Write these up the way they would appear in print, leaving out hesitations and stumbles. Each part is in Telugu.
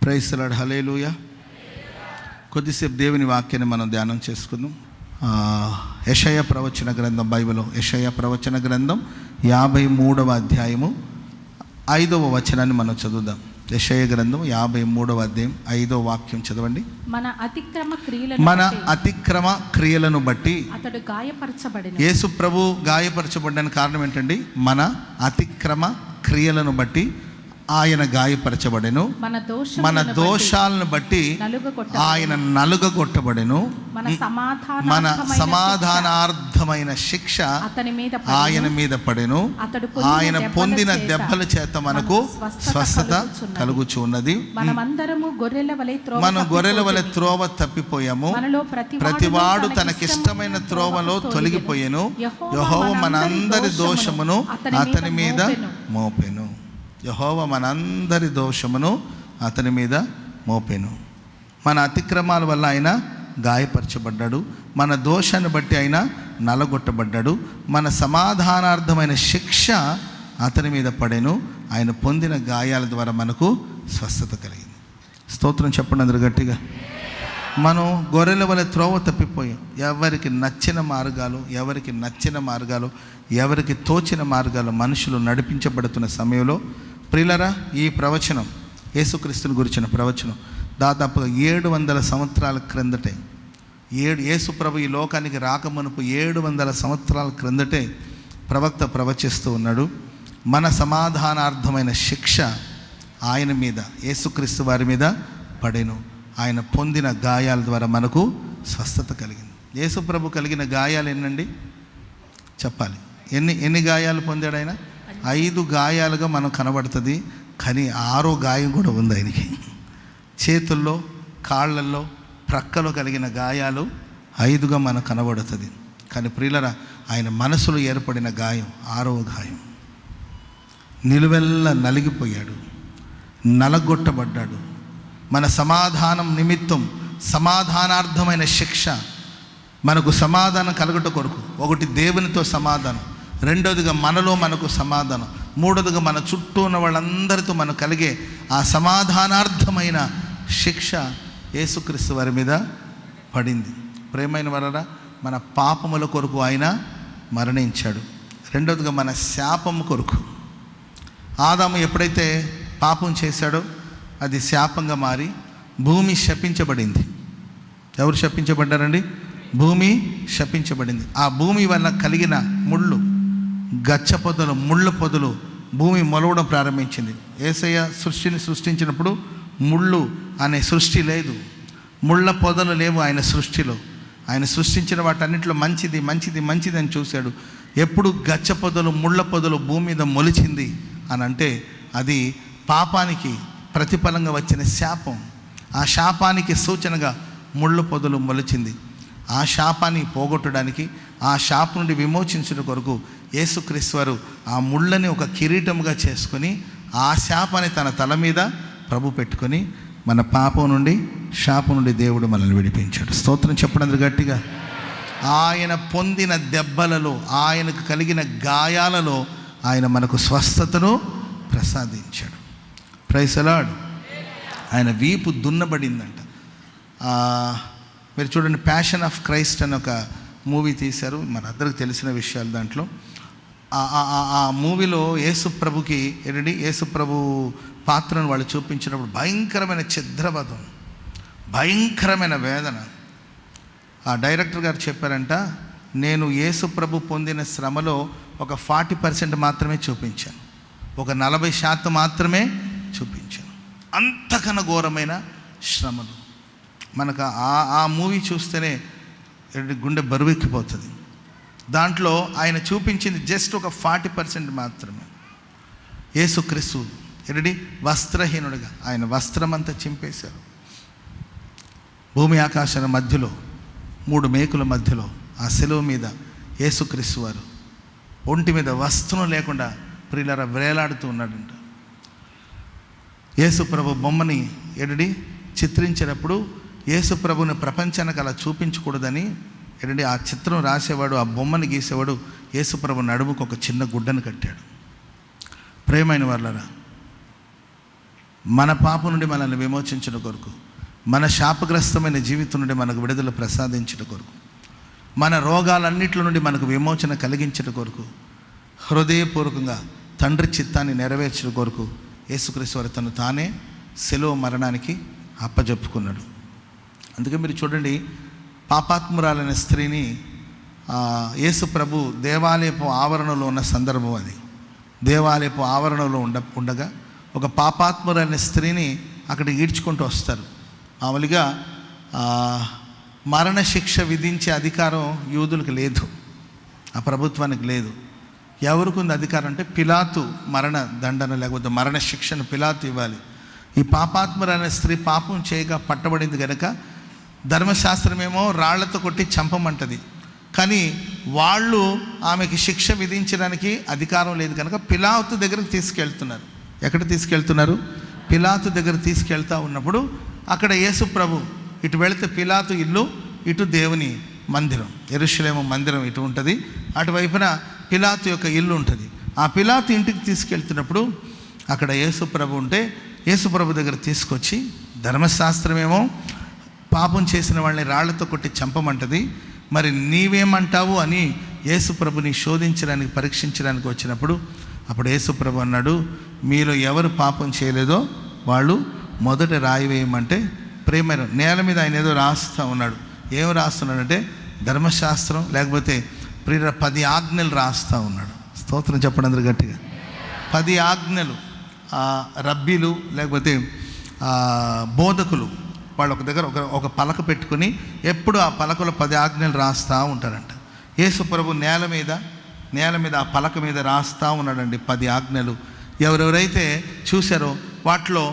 ప్రైజ్ ది లార్డ్, హల్లెలూయా. కొద్దిసేపు దేవుని వాక్యాన్ని మనం ధ్యానం చేసుకుందాం. యెషయా ప్రవచన గ్రంథం, బైబిల్లో యెషయా ప్రవచన గ్రంథం 53వ అధ్యాయము 5వ వచనాన్ని మనం చదువుదాం. యెషయా గ్రంథం 53వ అధ్యాయం 5వ వాక్యం చదవండి. మన అతిక్రమ క్రియలను బట్టి అతడు గాయపరచబడెను. యేసు ప్రభు గాయపరచబడ్డానికి కారణం ఏంటండి? మన అతిక్రమ క్రియలను బట్టి ఆయన గాయపరచబడెను. మన దోషాలను బట్టి ఆయన నలుగగొట్టబడెను. మన సమాధానార్థమైన శిక్ష ఆయన మీద పడెను. ఆయన పొందిన దెబ్బల చేత మనకు స్వస్థత కలుగుచున్నది. మనం గొర్రెల వలె త్రోవ తప్పిపోయాము, ప్రతివాడు తనకిష్టమైన త్రోవలో తొలగిపోయాను. యెహోవా మనందరి దోషమును అతని మీద మోపెను. యెహోవా మనందరి దోషమును అతని మీద మోపెను. మన అతిక్రమాల వల్ల ఆయన గాయపరచబడ్డాడు. మన దోషాన్ని బట్టి ఆయన నలగొట్టబడ్డాడు. మన సమాధానార్థమైన శిక్ష అతని మీద పడెను. ఆయన పొందిన గాయాల ద్వారా మనకు స్వస్థత కలిగింది. స్తోత్రం చెప్పండి అందరు గట్టిగా. మనం గొర్రెల వలె త్రోవ తప్పిపోయాం. ఎవరికి నచ్చిన మార్గాలు, ఎవరికి తోచిన మార్గాలు మనుషులు నడిపించబడుతున్న సమయంలో ప్రియులరా, ఈ ప్రవచనం యేసుక్రీస్తుని గురించిన ప్రవచనం దాదాపుగా 700 సంవత్సరాల క్రిందటే, యేసు ప్రభు ఈ లోకానికి రాకమునుపు 700 సంవత్సరాల క్రిందటే ప్రవక్త ప్రవచిస్తూ ఉన్నాడు. మన సమాధానార్థమైన శిక్ష ఆయన మీద, యేసుక్రీస్తు వారి మీద పడెను. ఆయన పొందిన గాయాల ద్వారా మనకు స్వస్థత కలిగింది. యేసు ప్రభు కలిగిన గాయాలు ఎన్నండి చెప్పాలి. ఎన్ని గాయాలు పొందాడు ఆయన? 5 గాయాలుగా మనం కనబడుతుంది, కానీ 6వ గాయం కూడా ఉంది ఆయనకి. చేతుల్లో, కాళ్ళల్లో, ప్రక్కలో కలిగిన గాయాలు 5గా మనకు కనబడుతుంది. కానీ ప్రియులరా, ఆయన మనసులో ఏర్పడిన గాయం 6వ గాయం. నిలువెల్లా నలిగిపోయాడు, నలగొట్టబడ్డాడు. మన సమాధానం నిమిత్తం సమాధానార్థమైన శిక్ష, మనకు సమాధానం కలుగుట కొరకు, ఒకటి దేవునితో సమాధానం, రెండోదిగా మనలో మనకు సమాధానం, మూడోదిగా మన చుట్టూ ఉన్న వాళ్ళందరితో మనకు కలిగే ఆ సమాధానార్థమైన శిక్ష యేసుక్రీస్తు వారి మీద పడింది. ప్రేమైన వారరా, మన పాపముల కొరకు ఆయన మరణించాడు. రెండోదిగా మన శాపము కొరకు. ఆదాము ఎప్పుడైతే పాపం చేశాడో అది శాపంగా మారి భూమి శపించబడింది. ఎవరు శపించబడ్డారండి? భూమి శపించబడింది. ఆ భూమి వల్ల కలిగిన ముళ్ళు, గచ్చ పొదలు, ముళ్ళ పొదలు భూమి మొలవడం ప్రారంభించింది. యేసయ్య సృష్టిని సృష్టించినప్పుడు ముళ్ళు అనే సృష్టి లేదు, ముళ్ళ పొదలు లేవు ఆయన సృష్టిలో. ఆయన సృష్టించిన వాటన్నింటిలో మంచిది అని చూశాడు. ఎప్పుడు గచ్చ పొదలు, ముళ్ళ పొదలు భూమి మీద మొలిచింది అని అంటే అది పాపానికి ప్రతిఫలంగా వచ్చిన శాపం. ఆ శాపానికి సూచనగా ముళ్ళు పొదలు మొలిచింది. ఆ శాపాన్ని పోగొట్టడానికి, ఆ శాపం నుండి విమోచించడం కొరకు యేసుక్రీస్తు వారు ఆ ముళ్ళని ఒక కిరీటముగా చేసుకొని ఆ శాపాన్ని తన తల మీద ప్రభు పెట్టుకొని మన పాపం నుండి, శాపం నుండి దేవుడు మనల్ని విడిపించాడు. స్తోత్రం చెప్పడం గట్టిగా. ఆయన పొందిన దెబ్బలలో, ఆయనకు కలిగిన గాయాలలో ఆయన మనకు స్వస్థతను ప్రసాదించాడు. Praise the lord. ఆయన వీపు దున్నబడిందంట. మీరు చూడండి, ప్యాషన్ ఆఫ్ క్రైస్ట్ అని ఒక మూవీ తీశారు, మనందరికి తెలిసిన విషయాలు. దాంట్లో ఆ మూవీలో యేసు ప్రభు పాత్రను వాళ్ళు చూపించినప్పుడు భయంకరమైన ఛిద్రవధం, భయంకరమైన వేదన. ఆ డైరెక్టర్ గారు చెప్పారంట, నేను యేసు ప్రభు పొందిన శ్రమలో ఒక 40% మాత్రమే చూపించాను, ఒక 40% మాత్రమే చూపించాను. అంతకన్నా ఘోరమైన శ్రమలు. మనకు ఆ మూవీ చూస్తేనే గుండె బరువెక్కిపోతుంది. దాంట్లో ఆయన చూపించింది జస్ట్ ఒక 40% మాత్రమే. యేసుక్రీస్తు వస్త్రహీనుడిగా ఆయన వస్త్రమంతా చింపేశారు. భూమి ఆకాశాల మధ్యలో 3 మేకుల మధ్యలో ఆ శిలువ మీద యేసుక్రీస్తు వారు ఒంటి మీద వస్త్రం లేకుండా ప్రియులారా వేలాడుతూ ఉన్నాడంట. యేసు ప్రభు బొమ్మని చిత్రించినప్పుడు యేసు ప్రభుని ప్రపంచానికి అలా చూపించకూడదని ఆ చిత్రం రాసేవాడు, ఆ బొమ్మని గీసేవాడు యేసు ప్రభు నడుముకు ఒక చిన్న గుడ్డను కట్టాడు. ప్రేమైన వాళ్ళరా, మన పాపం నుండి మనల్ని విమోచించిన కొరకు, మన శాపగ్రస్తమైన జీవితం నుండి మనకు విడుదల ప్రసాదించిన కొరకు, మన రోగాలన్నిటి నుండి మనకు విమోచన కలిగించిన కొరకు, హృదయపూర్వకంగా తండ్రి చిత్తాన్ని నెరవేర్చిన కొరకు యేసుక్రీస్తు వారు తను తానే శిలువ మరణానికి అప్పజెప్పుకున్నాడు. అందుకే మీరు చూడండి, పాపాత్మురాలైన స్త్రీని యేసు ప్రభు దేవాలయపు ఆవరణలో ఉన్న సందర్భం అది. దేవాలయపు ఆవరణలో ఉండగా ఒక పాపాత్మురాలైన స్త్రీని అక్కడ ఈడ్చుకుంటూ వస్తారు. మామూలుగా మరణశిక్ష విధించే అధికారం యూదులకు లేదు, ఆ ప్రభుత్వానికి లేదు. ఎవరికి ఉంది అధికారం అంటే పిలాతు మరణ దండన లేకపోతే మరణ శిక్షను పిలాతు ఇవ్వాలి. ఈ పాపాత్మురాలైన స్త్రీ పాపం చేయగా పట్టబడింది కనుక ధర్మశాస్త్రమేమో రాళ్లతో కొట్టి చంపమంటది, కానీ వాళ్ళు ఆమెకి శిక్ష విధించడానికి అధికారం లేదు కనుక పిలాతు దగ్గరకు తీసుకెళ్తున్నారు. ఎక్కడ తీసుకెళ్తున్నారు? పిలాతు దగ్గర తీసుకెళ్తా ఉన్నప్పుడు అక్కడ యేసు ప్రభు ఇటు వెళితే పిలాతు ఇల్లు, ఇటు దేవుని మందిరం, యెరూషలేము మందిరం ఇటు ఉంటుంది, అటువైపున పిలాతు యొక్క ఇల్లు ఉంటుంది. ఆ పిలాతు ఇంటికి తీసుకెళ్తున్నప్పుడు అక్కడ యేసు ప్రభు ఉంటే యేసు ప్రభు దగ్గర తీసుకొచ్చి, ధర్మశాస్త్రమేమో పాపం చేసిన వాళ్ళని రాళ్లతో కొట్టి చంపమంటది, మరి నీవేమంటావు అని యేసు ప్రభుని శోధించడానికి పరీక్షించడానికి వచ్చినప్పుడు అప్పుడు యేసు ప్రభు అన్నాడు, మీలో ఎవరు పాపం చేయలేదో వాళ్ళు మొదట రాయి వేయమంటే ప్రేమ నేల మీద ఆయన ఏదో రాస్తూ ఉన్నాడు. ఏం రాస్తున్నాడంటే ధర్మశాస్త్రం లేకపోతే 10 ఆజ్ఞలు రాస్తూ ఉన్నాడు. స్తోత్రం చెప్పండి అందరు గట్టిగా. 10 ఆజ్ఞలు రబ్బీలు లేకపోతే బోధకులు వాళ్ళు ఒక దగ్గర ఒక పలక పెట్టుకుని ఎప్పుడు ఆ పలకలో 10 ఆజ్ఞలు రాస్తూ ఉంటారంట. యేసు ప్రభు నేల మీద ఆ పలక మీద రాస్తూ ఉన్నాడండి 10 ఆజ్ఞలు. ఎవరెవరైతే చూశారో వాటిలో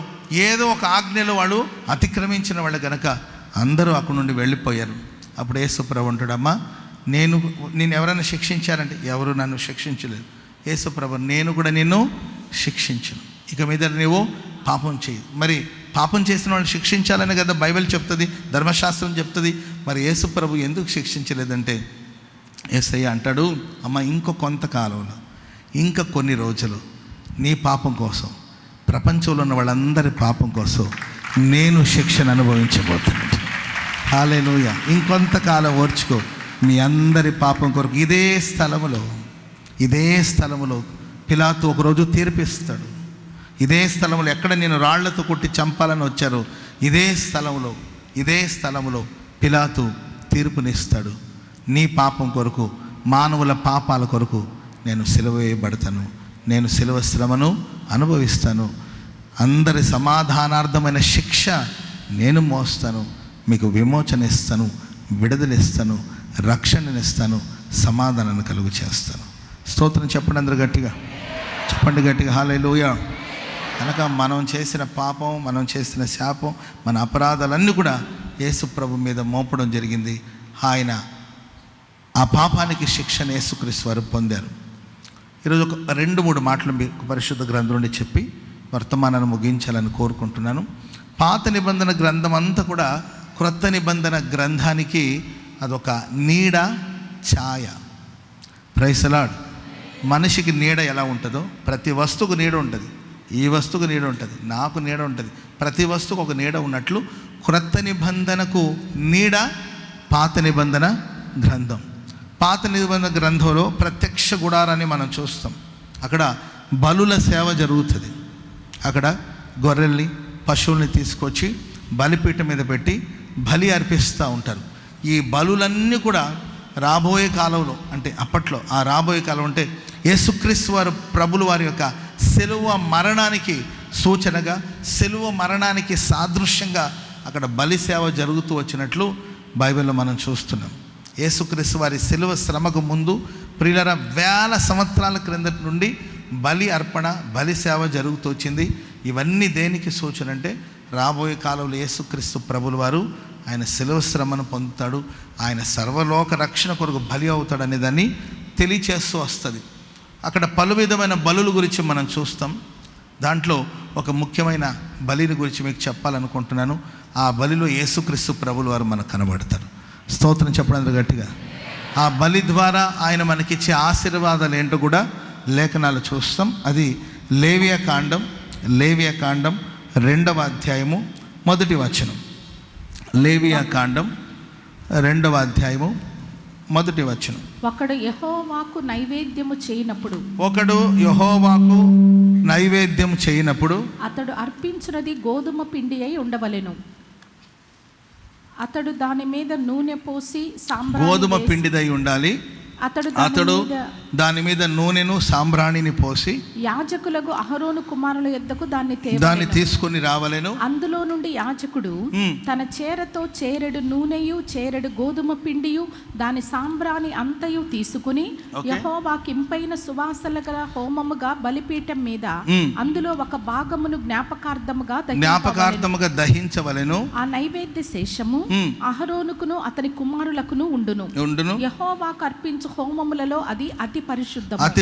ఏదో ఒక ఆజ్ఞలో వాళ్ళు అతిక్రమించిన వాళ్ళు కనుక అందరూ అక్కడి నుండి వెళ్ళిపోయారు. అప్పుడు యేసు ప్రభు అంటాడమ్మా, నేను ఎవరైనా శిక్షించారంటే ఎవరు నన్ను శిక్షించలేదు. యేసు ప్రభు నేను కూడా నిన్ను శిక్షించను, ఇక మీద నువ్వు పాపం చేయు. మరి పాపం చేసిన వాళ్ళని శిక్షించాలని కదా బైబిల్ చెప్తుంది, ధర్మశాస్త్రం చెప్తుంది. మరి యేసు ప్రభు ఎందుకు శిక్షించలేదంటే యేసయ్య అంటాడు, అమ్మ ఇంకో కొంతకాలంలో ఇంకా కొన్ని రోజులు నీ పాపం కోసం, ప్రపంచంలో ఉన్న వాళ్ళందరి పాపం కోసం నేను శిక్షను అనుభవించబోతున్నాను. హల్లెలూయా. ఇంకొంతకాలం ఓర్చుకో, మీ అందరి పాపం కొరకు ఇదే స్థలములో పిలాతు ఒకరోజు తీర్పిస్తాడు. ఇదే స్థలంలో ఎక్కడ నేను రాళ్లతో కొట్టి చంపాలని వచ్చారో ఇదే స్థలంలో పిలాతు తీర్పునిస్తాడు. నీ పాపం కొరకు, మానవుల పాపాల కొరకు నేను సిలువ వేయబడతాను, నేను సిలువ శ్రమను అనుభవిస్తాను, అందరి సమాధానార్థమైన శిక్ష నేను మోస్తాను, మీకు విమోచన ఇస్తాను, విడుదలిస్తాను, రక్షణనిస్తాను, సమాధానాన్ని కలుగు చేస్తాను. స్తోత్రం చెప్పండి అందరు గట్టిగా, చెప్పండి గట్టిగా హల్లెలూయా. కనుక మనం చేసిన పాపం, మనం చేసిన శాపం, మన అపరాధాలన్నీ కూడా యేసు ప్రభు మీద మోపడం జరిగింది. ఆయన ఆ పాపానికి శిక్షను యేసుక్రీస్తు వారు పొందారు. ఈరోజు ఒక 2-3 మాటలు మీకు పరిశుద్ధ గ్రంథం నుండి చెప్పి వర్తమానాన్ని ముగించాలని కోరుకుంటున్నాను. పాత నిబంధన గ్రంథం అంతా కూడా క్రొత్త నిబంధన గ్రంథానికి అదొక నీడ, ఛాయ. Praise the lord. మనిషికి నీడ ఎలా ఉంటుందో ప్రతి వస్తువుకు నీడ ఉంటుంది. ఈ వస్తువుకు నీడ ఉంటుంది, నాకు నీడ ఉంటుంది, ప్రతి వస్తువుకు ఒక నీడ ఉన్నట్లు క్రొత్త నిబంధనకు నీడ పాత నిబంధన గ్రంథం. పాత నిబంధన గ్రంథంలో ప్రత్యక్ష గుడారాన్ని మనం చూస్తాం. అక్కడ బలుల సేవ జరుగుతుంది. అక్కడ గొర్రెల్ని, పశువుల్ని తీసుకొచ్చి బలిపీఠం మీద పెట్టి బలి అర్పిస్తూ ఉంటారు. ఈ బలులన్నీ కూడా రాబోయే కాలంలో, అంటే అప్పట్లో ఆ రాబోయే కాలం అంటే యేసుక్రీస్తు వారు ప్రభులు వారి యొక్క శిలువ మరణానికి సూచనగా, శిలువ మరణానికి సాదృశ్యంగా అక్కడ బలి సేవ జరుగుతూ వచ్చినట్లు బైబిల్లో మనం చూస్తున్నాం. యేసుక్రీస్తు వారి శిలువ శ్రమకు ముందు ప్రియులారా 1000 సంవత్సరాల క్రిందటి నుండి బలి అర్పణ, బలి సేవ జరుగుతూ వచ్చింది. ఇవన్నీ దేనికి సూచన అంటే రాబోయే కాలంలో యేసుక్రీస్తు ప్రభుల వారు ఆయన శిలువ శ్రమను పొందుతాడు, ఆయన సర్వలోక రక్షణ కొరకు బలి అవుతాడు అనే దాన్ని తెలియచేస్తూ వస్తుంది. అక్కడ పలు విధమైన బలుల గురించి మనం చూస్తాం. దాంట్లో ఒక ముఖ్యమైన బలిని గురించి మీకు చెప్పాలనుకుంటున్నాను. ఆ బలిలో యేసుక్రీస్తు ప్రభుల వారు మనకు కనబడతారు. స్తోత్రం చెప్పడం గట్టిగా. ఆ బలి ద్వారా ఆయన మనకిచ్చే ఆశీర్వాదాలు ఏంటో కూడా లేఖనాలు చూస్తాం. అది లేవియా కాండం 2వ అధ్యాయము 1వ వచనం. లేవియా కాండం 2వ అధ్యాయము 1వ వచనం. ఒకడు యెహోవాకు నైవేద్యము చేయనప్పుడు అతడు అర్పించినది గోధుమ పిండి అయి ఉండవలెను. అతడు దాని మీద నూనె పోసి గోధుమ పిండిదై ఉండాలి. అతడు దాని మీద నూనెను సాంబ్రాణిని పోసి యాజకులకు అహరోను కుమారుల యొద్దకు దాన్ని తీసుకొని రావలెను. అందులో నుండి యాజకుడు తన చేరతో చేరెడు నూనెయు చేరెడు గోధుమ పిండియు దాని సాంబ్రాణి అంతయు తీసుకుని యెహోవాకు ఇంపైన సువాసనల గల హోమముగా బలిపీఠం మీద అందులో ఒక భాగమును జ్ఞాపకార్థముగా దహించవలెను. ఆ నైవేద్య శేషము అహరోనుకును అతని కుమారులకును ఉండును. యెహోవాకు అర్పించు హోమములలో అది అతి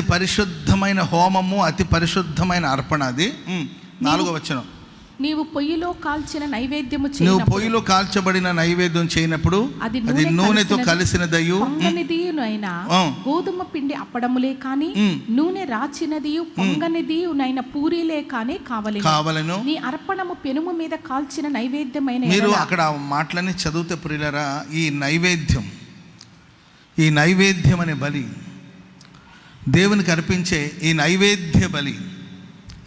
పరిశుద్ధమైన హోమము, అతి పరిశుద్ధమైన అర్పణ. అది 4వ వచనం. నీవు పొయ్యిలో కాల్చిన నైవేద్యము పొయ్యిలో కాల్చబడిన నైవేద్యం చేయనప్పుడు అది నూనెతో కలిసినదయు పొంగనిదియునైనా గోధుమ పిండి అప్పడములే కాని నూనె రాచినదియు పొంగనిదియునైన పూరీలే కాని కావలెను. నీ అర్పణము పెనుము మీద కాల్చిన నైవేద్యమైన. మీరు అక్కడ మాటలని చదివితే ప్రియులారా, ఈ నైవేద్యం అనే బలి, దేవునికి అర్పించే ఈ నైవేద్య బలి,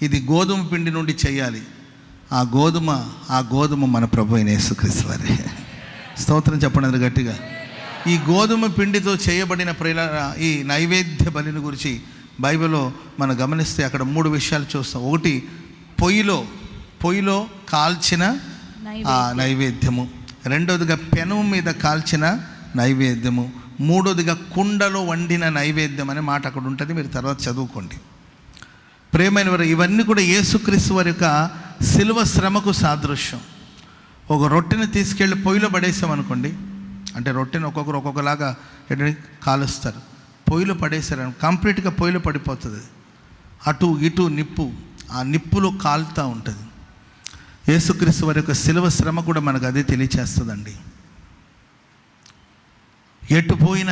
ఇది గోధుమ పిండి నుండి చేయాలి. ఆ గోధుమ మన ప్రభు అయిన యేసుక్రీస్తు వారే. స్తోత్రం చెప్పండి గట్టిగా. ఈ గోధుమ పిండితో చేయబడిన ఈ నైవేద్య బలిని గురించి బైబిల్లో మనం గమనిస్తే అక్కడ 3 విషయాలు చూస్తాం. ఒకటి, పొయ్యిలో కాల్చిన ఆ నైవేద్యము. రెండవదిగా పెనుము మీద కాల్చిన నైవేద్యము. మూడోదిగా కుండలో వండిన నైవేద్యం అనే మాట అక్కడ ఉంటుంది, మీరు తర్వాత చదువుకోండి. ప్రేమైన వారు, ఇవన్నీ కూడా యేసుక్రీస్తు వారి యొక్క శిలువ శ్రమకు సాదృశ్యం. ఒక రొట్టెని తీసుకెళ్ళి పొయ్యిలో పడేసామనుకోండి, అంటే రొట్టెని ఒక్కొక్కలాగా కాలుస్తారు. పొయ్యిలో పడేసారు, కంప్లీట్గా పొయ్యిలో పడిపోతుంది. అటు ఇటు నిప్పు, ఆ నిప్పులో కాలుతూ ఉంటుంది. యేసుక్రీస్తు వారి యొక్క శిలువ శ్రమ కూడా మనకు అదే తెలియచేస్తుందండి. ఎట్టుపోయిన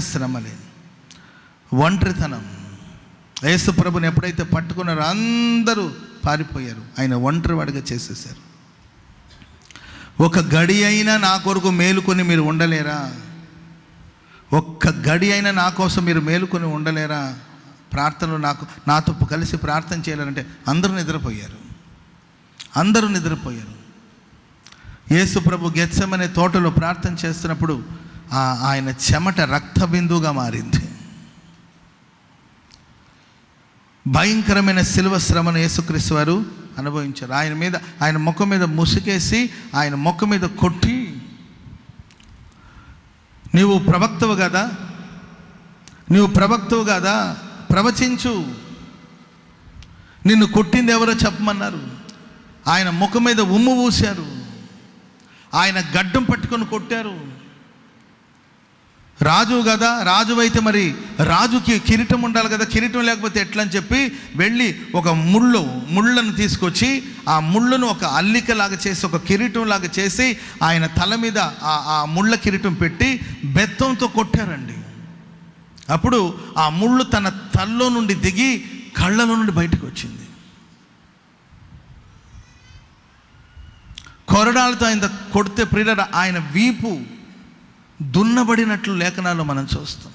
శ్రమలే, ఒంటరితనం. యేసు ప్రభుని ఎప్పుడైతే పట్టుకున్నారో అందరూ పారిపోయారు, ఆయన ఒంటరివాడిగా చేసేసారు. ఒక గడి అయినా నా కొరకు మేలుకొని మీరు ఉండలేరా? ఒక్క గడి అయినా నా కోసం మీరు మేలుకొని ఉండలేరా? ప్రార్థనలు నాతో కలిసి ప్రార్థన చేయాలంటే అందరూ నిద్రపోయారు. యేసు ప్రభు గెత్సెమనే తోటలో ప్రార్థన చేస్తున్నప్పుడు ఆయన చెమట రక్త బిందువుగా మారింది. భయంకరమైన శిలువ శ్రమను యేసుక్రీస్తు వారు అనుభవించారు. ఆయన ముఖం మీద ముసుకేసి ఆయన ముఖం మీద కొట్టి, నీవు ప్రవక్తవు కదా, ప్రవచించు, నిన్ను కొట్టింది ఎవరో చెప్పమన్నారు. ఆయన ముఖం మీద ఉమ్ము పూశారు, ఆయన గడ్డం పట్టుకొని కొట్టారు. రాజు అయితే మరి రాజుకి కిరీటం ఉండాలి కదా, కిరీటం లేకపోతే ఎట్లా అని చెప్పి వెళ్ళి ఒక ముళ్ళను తీసుకొచ్చి ఆ ముళ్ళను ఒక అల్లికలాగా చేసి, ఒక కిరీటం లాగా చేసి ఆయన తల మీద ఆ ముళ్ళ కిరీటం పెట్టి బెత్తంతో కొట్టారండి. అప్పుడు ఆ ముళ్ళు తన తల్లో నుండి దిగి కళ్ళలో నుండి బయటకు వచ్చింది. కొరడాలతో ఆయన కొడితే ప్రియుల ఆయన వీపు దున్నబడినట్లు లేఖనాల్లో మనం చూస్తాం.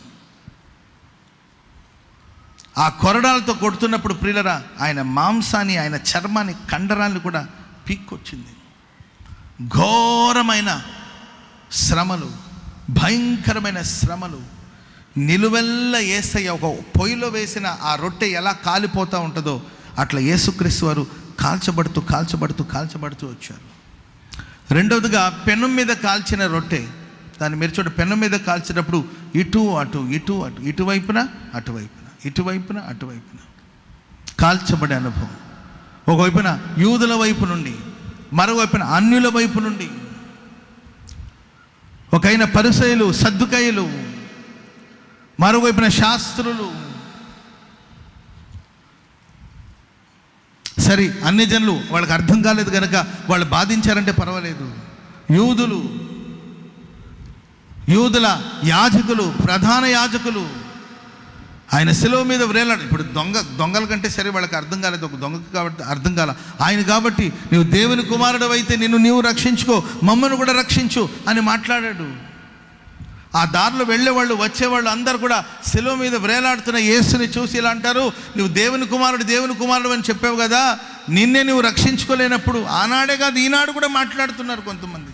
ఆ కొరడాలతో కొడుతున్నప్పుడు ప్రియులరా ఆయన మాంసాన్ని, ఆయన చర్మాన్ని, కండరాన్ని కూడా పీక్కొచ్చింది. ఘోరమైన శ్రమలు, భయంకరమైన శ్రమలు. నిలువెల్ల యేసయ్య ఒక పొయ్యిలో వేసిన ఆ రొట్టె ఎలా కాలిపోతూ ఉంటుందో అట్లా యేసుక్రీస్తు వారు కాల్చబడుతూ వచ్చారు. రెండవదిగా పెనం మీద కాల్చిన రొట్టె, దాన్ని మీరు చూడ, పెనం మీద కాల్చినప్పుడు ఇటు అటు ఇటువైపున అటువైపున కాల్చబడే అనుభవం. ఒకవైపున యూదుల వైపు నుండి, మరోవైపున అన్యుల వైపు నుండి, ఒకైన పరిసయ్యులు, సద్దుకయ్యులు, మరోవైపున శాస్త్రులు. సరే, అన్ని జనులు వాళ్ళకి అర్థం కాలేదు కనుక వాళ్ళు బాధించారంటే పర్వాలేదు. యూదుల యాజకులు, ప్రధాన యాజకులు ఆయన శిలువ మీద వ్రేలాడు. ఇప్పుడు దొంగల కంటే సరే వాళ్ళకి అర్థం కాలేదు, ఒక దొంగకి కాబట్టి అర్థం కాల. ఆయన కాబట్టి నువ్వు దేవుని కుమారుడు అయితే నీవు రక్షించుకో, మమ్మల్ని కూడా రక్షించు అని మాట్లాడాడు. ఆ దారిలో వెళ్ళేవాళ్ళు వచ్చేవాళ్ళు అందరూ కూడా శిలువ మీద వ్రేలాడుతున్న యేసుని చూసి ఇలా అంటారు, నువ్వు దేవుని కుమారుడు అని చెప్పావు కదా, నిన్నే నువ్వు రక్షించుకోలేనప్పుడు. ఆనాడే కాదు ఈనాడు కూడా మాట్లాడుతున్నారు కొంతమంది.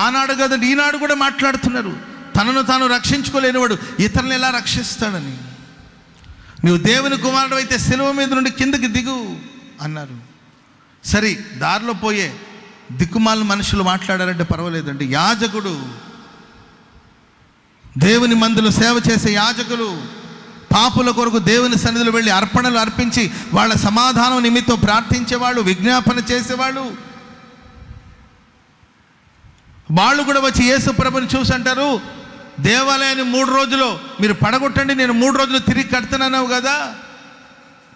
ఆనాడు కాదు ఈనాడు కూడా మాట్లాడుతున్నారు, తనను తాను రక్షించుకోలేనివాడు ఇతరులను ఎలా రక్షిస్తాడని. నువ్వు దేవుని కుమారుడు అయితే శిలువ మీద నుండి కిందకి దిగు అన్నారు. సరే, దారిలో పోయే దిక్కుమాల మనుషులు మాట్లాడారంటే పర్వాలేదండి. యాజకుడు, దేవుని మందిలో సేవ చేసే యాజకులు, పాపుల కొరకు దేవుని సన్నిధిలో వెళ్ళి అర్పణలు అర్పించి వాళ్ళ సమాధానం నిమిత్తం ప్రార్థించేవాళ్ళు, విజ్ఞాపన చేసేవాళ్ళు, వాళ్ళు కూడా వచ్చి యేసు ప్రభుని చూసి అంటారు, దేవాలయాన్ని 3 రోజులు మీరు పడగొట్టండి, నేను 3 రోజులు తిరిగి కడుతున్నావు కదా,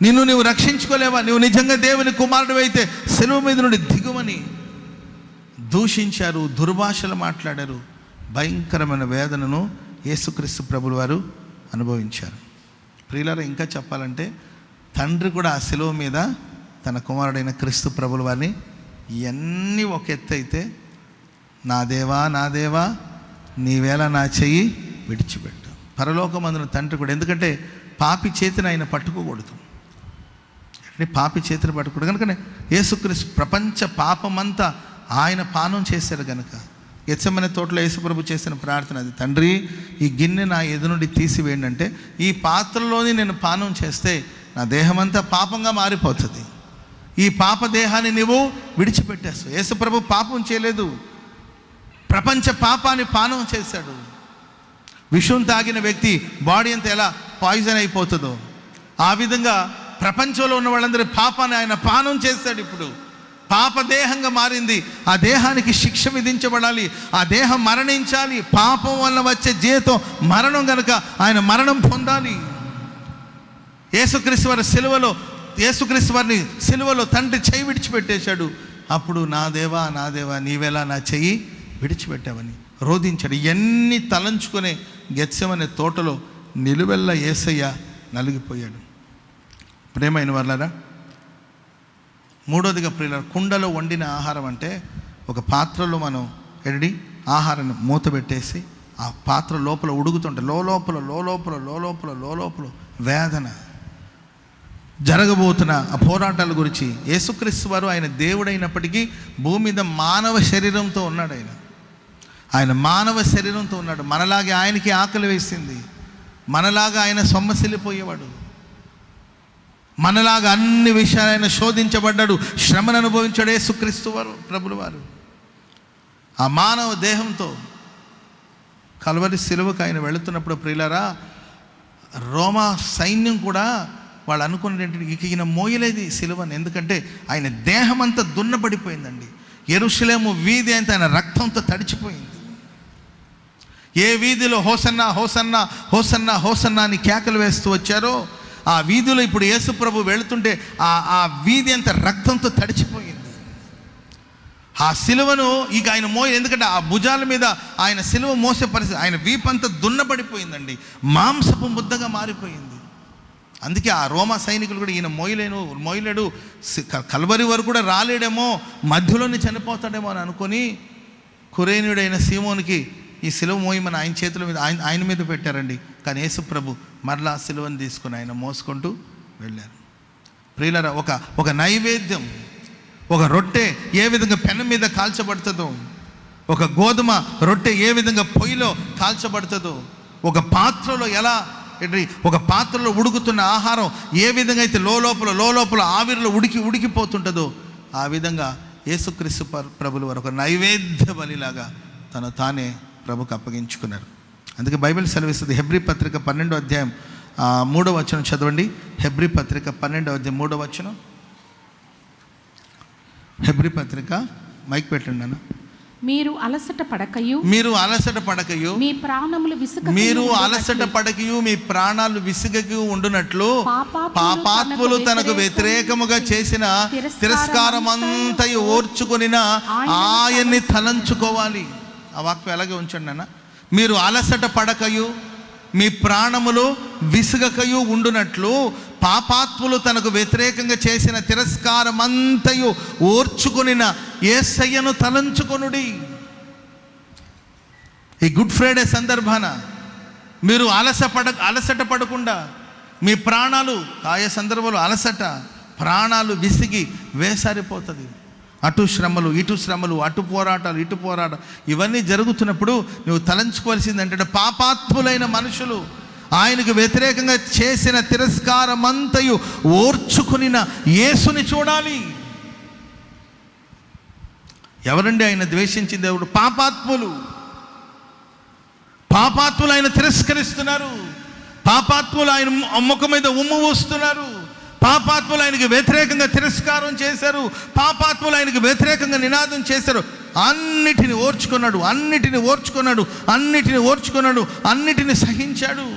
నువ్వు రక్షించుకోలేవా, నువ్వు నిజంగా దేవుని కుమారుడు అయితే శిలువ మీద నుండి దిగుమని దూషించారు, దుర్భాషలు మాట్లాడారు. భయంకరమైన వేదనను యేసుక్రీస్తు ప్రభులు వారు అనుభవించారు. ప్రియులారా, ఇంకా చెప్పాలంటే తండ్రి కూడా ఆ శిలువ మీద తన కుమారుడైన క్రీస్తు ప్రభుల వారిని ఇవన్నీ ఒక ఎత్తు అయితే, నా దేవా నీవేళ నా చెయ్యి విడిచిపెట్టు. పరలోకమందున తండ్రి కూడా, ఎందుకంటే పాపి చేతిని ఆయన పట్టుకోకూడదు, పాపి చేతిని పట్టుకోకూడదు కనుకనే యేసుక్రీస్తు ప్రపంచ పాపమంతా ఆయన పానం చేశారు కనుక. గెత్సెమనే తోటలో యేసుప్రభు చేసిన ప్రార్థన అది, తండ్రి ఈ గిన్నె నా ఎదు నుండి తీసివేయండి అంటే, ఈ పాత్రలోని నేను పానం చేస్తే నా దేహమంతా పాపంగా మారిపోతుంది, ఈ పాప దేహాన్ని నువ్వు విడిచిపెట్టేస్తావు. యేసుప్రభు పాపం చేయలేదు, ప్రపంచ పాపాన్ని పానం చేశాడు. విషం తాగిన వ్యక్తి బాడీ అంతా ఎలా పాయిజన్ అయిపోతుందో ఆ విధంగా ప్రపంచంలో ఉన్న వాళ్ళందరి పాపాన్ని ఆయన పానం చేశాడు. ఇప్పుడు పాప దేహంగా మారింది, ఆ దేహానికి శిక్ష విధించబడాలి, ఆ దేహం మరణించాలి. పాపం వల్ల వచ్చే జీవితం మరణం కనుక ఆయన మరణం పొందాలి. యేసుక్రీస్తు వారిని సిలువలో తండ్రి చెయ్యి విడిచిపెట్టేశాడు. అప్పుడు నా దేవా నీవేలా నా చెయ్యి విడిచిపెట్టావని రోధించాడు. ఇవన్నీ తలంచుకునే గెత్సెమనే తోటలో నిలువెల్ల యేసయ్య నలిగిపోయాడు. ప్రేమైన వాళ్ళారా, మూడోదిగా ప్రియులారా, కుండలో వండిన ఆహారం అంటే ఒక పాత్రలో మనం ఆహారాన్ని మూత పెట్టేసి ఆ పాత్ర లోపల ఉడుకుతుంటే లోలోపల వేదన జరగబోతున్న ఆ పోరాటాల గురించి యేసుక్రీస్తు వారు ఆయన దేవుడైనప్పటికీ భూమి మీద మానవ శరీరంతో ఉన్నాడు. ఆయన మానవ శరీరంతో ఉన్నాడు. మనలాగే ఆయనకి ఆకలి వేసింది, మనలాగా ఆయన సొమ్మసిల్లిపోయేవాడు, మనలాగా అన్ని విషయాలు ఆయన శోధించబడ్డాడు, శ్రమను అనుభవించాడు యేసుక్రీస్తు వారు ప్రభులు వారు. ఆ మానవ దేహంతో కల్వరి సిలువకు ఆయన వెళుతున్నప్పుడు ప్రియులారా, రోమా సైన్యం కూడా వాళ్ళు అనుకునేటంటే ఇక ఈయన మోయలేదు సిలువని, ఎందుకంటే ఆయన దేహం అంతా దున్నబడిపోయిందండి. యెరూషలేము వీధి అంతా ఆయన రక్తంతో తడిచిపోయింది. ఏ వీధిలో హోసన్నా హోసన్నా హోసన్నా హోసన్నా అని కేకలు వేస్తూ వచ్చారో ఆ వీధిలో ఇప్పుడు యేసుప్రభు వెళుతుంటే ఆ వీధి అంతా రక్తంతో తడిచిపోయింది. ఆ సిలువను ఇక ఆయన ఎందుకంటే ఆ భుజాల మీద ఆయన సిలువ మోసే పరిస్థితి, ఆయన వీపంతా దున్నబడిపోయిందండి, మాంసపు ముద్దగా మారిపోయింది. అందుకే ఆ రోమా సైనికులు కూడా ఈయన మోయలేడు, కల్వరి వరకు కూడా రాలేడేమో, మధ్యలోనే చనిపోతాడేమో అని అనుకొని కురేనుడైన సీమోనికి ఈ సిలువ మోయమని ఆయన చేతుల మీద ఆయన మీద పెట్టారండి. కానీ యేసు ప్రభు మరలా సిలువను తీసుకుని ఆయన మోసుకుంటూ వెళ్ళారు. ప్రియులారా, ఒక నైవేద్యం, ఒక రొట్టె ఏ విధంగా పెనం మీద కాల్చబడుతుందో, ఒక గోధుమ రొట్టె ఏ విధంగా పొయ్యిలో కాల్చబడుతుందో, ఒక పాత్రలో ఉడుకుతున్న ఆహారం ఏ విధంగా అయితే లోపల ఆవిరిలో ఉడికిపోతుంటుందో, ఆ విధంగా యేసుక్రీస్తు ప్రభులు వారు ఒక నైవేద్య బలిలాగా తను తానే ప్రభుకు అప్పగించుకున్నారు. అందుకే బైబిల్ సెలవిస్తుంది, హెబ్రీ పత్రిక 12వ అధ్యాయం 3వ వచనం చదవండి. హెబ్రీ పత్రిక 12వ అధ్యాయం 3వ వచనం. హెబ్రీ పత్రిక, మైక్ పెట్టండి నాన్న. మీరు అలసట పడకయు మీ ప్రాణములు మీ ప్రాణాలు విసుగకు ఉండునట్లు పాపాత్ములు తనకు వ్యతిరేకముగా చేసిన తిరస్కారమంతయు ఓర్చుకొనిన ఆయన్ని తలంచుకోవాలి. ఆ వాక్యం అలాగే ఉంచండి అన్న. మీరు అలసట పడకయు మీ ప్రాణములు విసుగకయు ఉండునట్లు పాపాత్ములు తనకు వ్యతిరేకంగా చేసిన తిరస్కారమంతయు ఓర్చుకొనిన యేసయ్యను తలంచుకొనుడి. ఈ గుడ్ ఫ్రైడే సందర్భాన మీరు అలసట పడకుండా మీ ప్రాణాలు ఆయా సందర్భంలో ప్రాణాలు విసిగి వేసారిపోతుంది. అటు శ్రమలు ఇటు శ్రమలు, అటు పోరాటాలు ఇటు పోరాటాలు, ఇవన్నీ జరుగుతున్నప్పుడు నువ్వు తలంచుకోవాల్సింది ఏంటంటే పాపాత్ములైన మనుషులు ఆయనకు వ్యతిరేకంగా చేసిన తిరస్కారమంతయు ఓర్చుకునిన యేసుని చూడాలి. ఎవరండి ఆయన ద్వేషించింది? దేవుడు పాపాత్ములు ఆయన తిరస్కరిస్తున్నారు. పాపాత్ములు ఆయన ముఖం మీద ఉమ్ము పోస్తున్నారు. పాపాత్ములు ఆయనకు వ్యతిరేకంగా తిరస్కారం చేశారు. పాపాత్ములు ఆయనకు వ్యతిరేకంగా నినాదం చేశారు. అన్నిటిని ఓర్చుకున్నాడు, అన్నిటిని సహించాడు.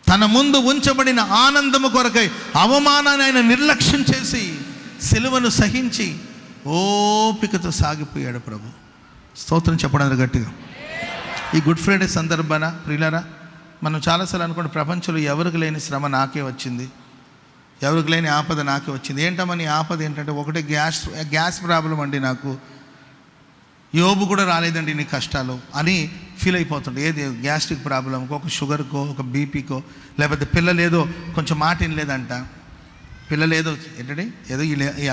తన ముందు ఉంచబడిన ఆనందము కొరకై అవమానాన్ని ఆయన నిర్లక్ష్యం చేసి సిలువను సహించి ఓపికతో సాగిపోయాడు ప్రభు. స్తోత్రం చెప్పడానికి గట్టిగా. ఈ గుడ్ ఫ్రైడే సందర్భాన ప్రియులారా, మనం చాలాసార్లు అనుకోండి, ప్రపంచంలో ఎవరికి లేని శ్రమ నాకే వచ్చింది, ఎవరికి లేని ఆపద నాకే వచ్చింది. ఏంటమ్మని ఆపద ఏంటంటే, ఒకటే గ్యాస్ ప్రాబ్లం అండి, నాకు యోబు కూడా రాలేదండి నీ కష్టాలు అని ఫీల్ అయిపోతుండే. ఏది గ్యాస్ట్రిక్ ప్రాబ్లంకో, ఒక షుగర్కో, ఒక బీపీకో, లేకపోతే పిల్లలు ఏదో కొంచెం మాట వినలేదంట, పిల్లలు ఏదో ఏంటంటే ఏదో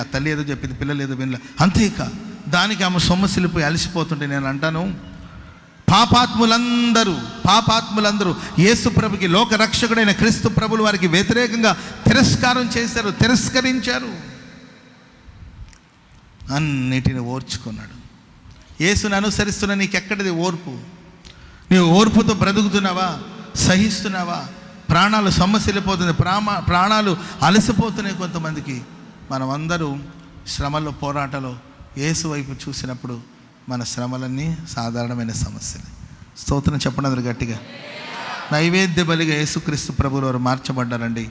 ఆ తల్లి ఏదో చెప్పింది, పిల్లలు ఏదో వినలే, అంతేక దానికి ఆమె సొమ్మసిల్లిపోయి అలసిపోతుంటే నేను అంటాను, పాపాత్ములందరూ యేసు ప్రభుకి, లోక రక్షకుడైన క్రీస్తు ప్రభులు వారికి వ్యతిరేకంగా తిరస్కరించారు. అన్నిటిని ఓర్చుకున్నాడు. యేసుని అనుసరిస్తున్న నీకెక్కడిది ఓర్పు? నీవు ఓర్పుతో బ్రతుకుతున్నావా? సహిస్తున్నావా? ప్రాణాలు సొమ్మసిల్లిపోతుంది, ప్రాణాలు అలసిపోతున్నాయి కొంతమందికి. మనమందరూ శ్రమల్లో, పోరాటంలో యేసు వైపు చూసినప్పుడు మన శ్రమలన్నీ సాధారణమైన సమస్యలు. స్తోత్రం చెప్పండి అందరూ గట్టిగా. నైవేద్య బలిగా యేసుక్రీస్తు ప్రభువులు వారు మార్చబడ్డారండి.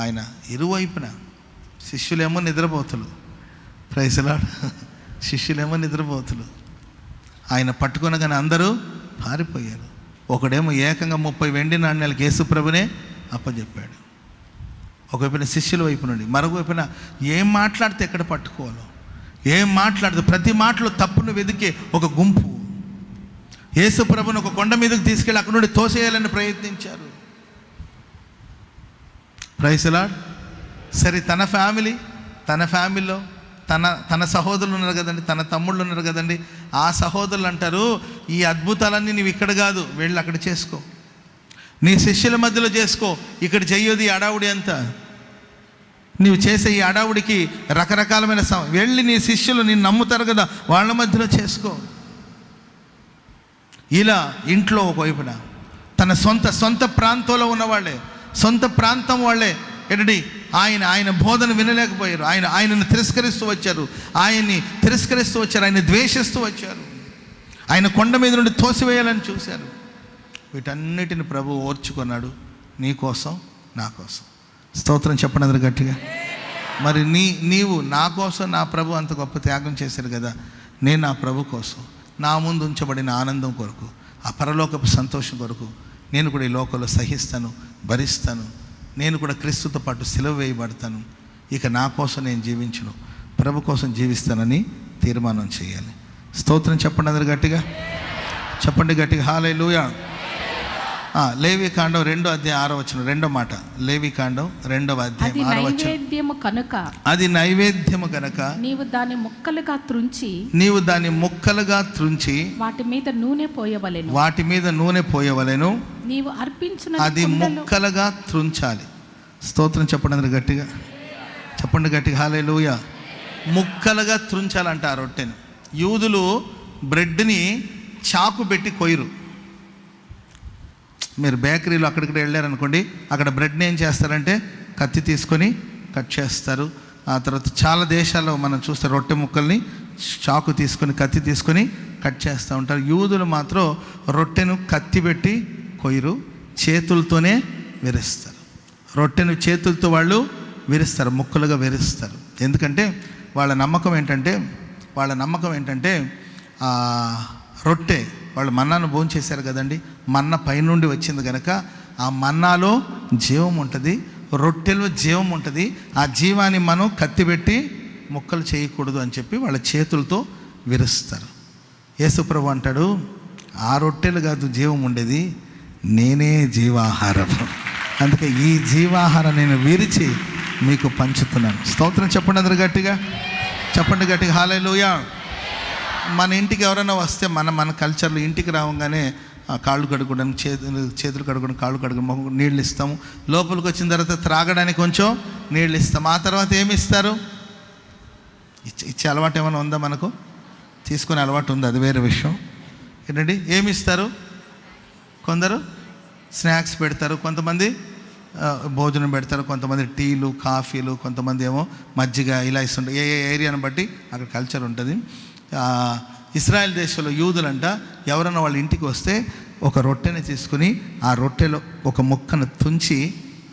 ఆయన ఇరువైపున శిష్యులేమో నిద్రపోతులు, ప్రైజ్ లార్డ్, శిష్యులేమో నిద్రపోతులు. ఆయన పట్టుకొనగానే అందరూ పారిపోయారు. ఒకడేమో ఏకంగా 30 వెండి నాణ్యాలకు యేసు ప్రభునే అప్పచెప్పాడు. ఒకవైపున శిష్యుల వైపు నుండి, మరొక వైపున ఏం మాట్లాడితే ఎక్కడ పట్టుకోవాలో, ఏం మాట్లాడితే ప్రతి మాటలో తప్పును వెదికే ఒక గుంపు యేసు ప్రభుని ఒక కొండ మీదకి తీసుకెళ్ళి అక్కడ నుండి తోసేయాలని ప్రయత్నించారు. Praise lord. సరే, తన ఫ్యామిలీలో తన సహోదరులు ఉన్నారు కదండి, తన తమ్ముళ్ళు ఉన్నారు కదండి, ఆ సహోదరులు అంటారు, ఈ అద్భుతాలన్నీ నీవు ఇక్కడ కాదు, వెళ్ళి అక్కడ చేసుకో, నీ శిష్యుల మధ్యలో చేసుకో, ఇక్కడ చెయ్యొది అడావుడి అంతా, నీవు చేసే ఈ అడావుడికి రకరకాలమైన వెళ్ళి నీ శిష్యులు నిన్ను నమ్ముతారు కదా, వాళ్ళ మధ్యలో చేసుకో. ఇలా ఇంట్లో ఒకవైపున తన సొంత ప్రాంతంలో ఉన్నవాళ్ళే, సొంత ప్రాంతం వాళ్ళే ఏంటండి ఆయన బోధన వినలేకపోయారు. ఆయనను తిరస్కరిస్తూ వచ్చారు, ఆయన్ని ద్వేషిస్తూ వచ్చారు, ఆయన కొండ మీద నుండి తోసివేయాలని చూశారు. వీటన్నిటిని ప్రభు ఓర్చుకున్నాడు, నీ కోసం, నా కోసం. స్తోత్రం చెప్పండి అందరూ గట్టిగా. మరి నీవు నా కోసం నా ప్రభు అంత గొప్ప త్యాగం చేశారు కదా, నేను నా ప్రభు కోసం, నా ముందు ఉంచబడిన ఆనందం కొరకు, ఆ పరలోకపు సంతోషం కొరకు నేను కూడా ఈ లోకంలో సహిస్తాను, భరిస్తాను, నేను కూడా క్రీస్తుతో పాటు సిలువ వేయబడతాను, ఇక నా కోసం నేను జీవించను, ప్రభు కోసం జీవిస్తానని తీర్మానం చేయాలి. స్తోత్రం చెప్పండి అందరు గట్టిగా, చెప్పండి గట్టిగా హల్లెలూయా. లేవికాండం 2:6 రెండో మాట. లేవికాండం 2:6 అది నైవేద్యము కనుక నీవు దాన్ని ముక్కలుగా త్రుంచి వాటి మీద నూనె పోయవలెను, నీవు అర్పించిన అది ముక్కలుగా త్రుంచాలి. స్తోత్రం చెప్పండి అందరు గట్టిగా, చెప్పండి గట్టిగా హల్లెలూయా. ముక్కలుగా త్రుంచాలంట ఆ రొట్టెను. యూదులు బ్రెడ్ని చాకు పెట్టి కొయ్యరు. మీరు బేకరీలో అక్కడిక్కడ వెళ్ళారనుకోండి, అక్కడ బ్రెడ్ని ఏం చేస్తారంటే కత్తి తీసుకొని కట్ చేస్తారు. ఆ తర్వాత చాలా దేశాల్లో మనం చూస్తే రొట్టె ముక్కల్ని చాకు తీసుకొని, కత్తి తీసుకొని కట్ చేస్తూ ఉంటారు. యూదులు మాత్రం రొట్టెను కత్తి పెట్టి కొయ్యరు, చేతులతోనే విరుస్తారు. రొట్టెను చేతులతో వాళ్ళు విరుస్తారు, ముక్కలుగా విరుస్తారు. ఎందుకంటే వాళ్ళ నమ్మకం ఏంటంటే రొట్టె, వాళ్ళు మన్నాను భోంచేశారు కదండి, మన్న పైనుండి వచ్చింది కనుక ఆ మన్నాలో జీవం ఉంటుంది, రొట్టెలో జీవం ఉంటుంది. ఆ జీవాన్ని మనం కత్తిపెట్టి ముక్కలు చేయకూడదు అని చెప్పి వాళ్ళ చేతులతో విరుస్తారు. యేసుప్రభు అంటాడు, ఆ రొట్టెలు కాదు జీవం ఉండేది, నేనే జీవాహారం. అందుకే ఈ జీవాహారం నేను విరిచి మీకు పంచుతున్నాను. స్తోత్రం చెప్పండి, అందరు గట్టిగా చెప్పండి, గట్టిగా హల్లెలూయా. మన ఇంటికి ఎవరైనా వస్తే మన కల్చర్లో ఇంటికి రావగానే కాళ్ళు కడుక్కోవడానికి చేతులు కడుక్కోవడానికి కాళ్ళు కడుక్కోవడానికి నీళ్ళు ఇస్తాము. లోపలికి వచ్చిన తర్వాత త్రాగడానికి కొంచెం నీళ్ళు ఇస్తాము. ఆ తర్వాత ఏమి ఇస్తారు? ఇచ్చే అలవాటు ఏమైనా ఉందా మనకు? తీసుకునే అలవాటు ఉంది, అది వేరే విషయం. ఏంటండి, ఏమి ఇస్తారు? కొందరు స్నాక్స్ పెడతారు, కొంతమంది భోజనం పెడతారు, కొంతమంది టీలు కాఫీలు, కొంతమంది ఏమో మజ్జిగ ఇలా ఇస్తుంటారు. ఏ ఏరియాను బట్టి అక్కడ కల్చర్ ఉంటుంది. ఇశ్రాయేల్ దేశంలో యూదులంట ఎవరైనా వాళ్ళ ఇంటికి వస్తే ఒక రొట్టెని తీసుకుని ఆ రొట్టెలో ఒక ముక్కను తుంచి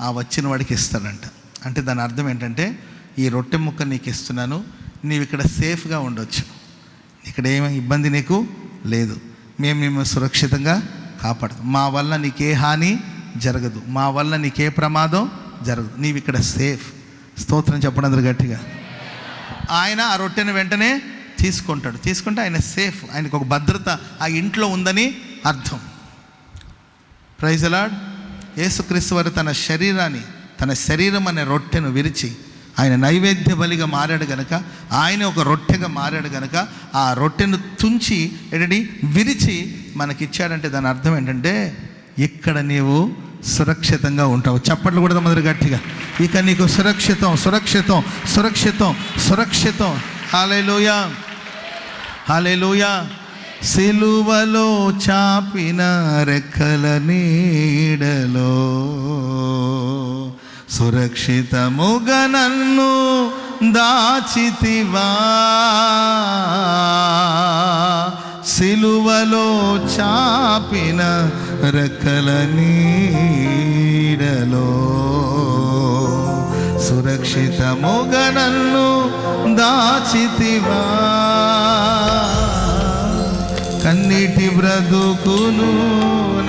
ఆ వచ్చిన వాడికి ఇస్తాడంట. అంటే దాని అర్థం ఏంటంటే, ఈ రొట్టె ముక్క నీకు ఇస్తున్నాను, నీవు ఇక్కడ సేఫ్గా ఉండొచ్చు, ఇక్కడ ఏమీ ఇబ్బంది నీకు లేదు, మేము సురక్షితంగా కాపాడుతాం, మా వల్ల నీకే హాని జరగదు, మా వల్ల నీకే ప్రమాదం జరగదు, నీవు ఇక్కడ సేఫ్. స్తోత్రం చెప్పండి అందరు గట్టిగా. ఆయన ఆ రొట్టెని వెంటనే తీసుకుంటే ఆయన సేఫ్, ఆయనకు ఒక భద్రత ఆ ఇంట్లో ఉందని అర్థం. Praise the lord. యేసుక్రీస్తు వారు తన శరీరం అనే రొట్టెను విరిచి ఆయన నైవేద్య బలిగా మారాడు గనక, ఆయన ఒక రొట్టెగా మారాడు గనక ఆ రొట్టెను తుంచి విరిచి మనకిచ్చాడంటే దాని అర్థం ఏంటంటే, ఇక్కడ నీవు సురక్షితంగా ఉంటావు. చప్పట్లు కూడా మొదలు గట్టిగా. ఇక నీకు సురక్షితం సురక్షితం సురక్షితం సురక్షితం. హల్లెలూయా హల్లెలూయా. సిలువలో చాపిన రెక్కల నీడలో సురక్షితముగా నన్ను దాచితివా, సిలువలో చాపిన రెక్కల నీడలో సురక్షితముగా నన్ను దాచితివా, కన్నీటి బ్రతుకును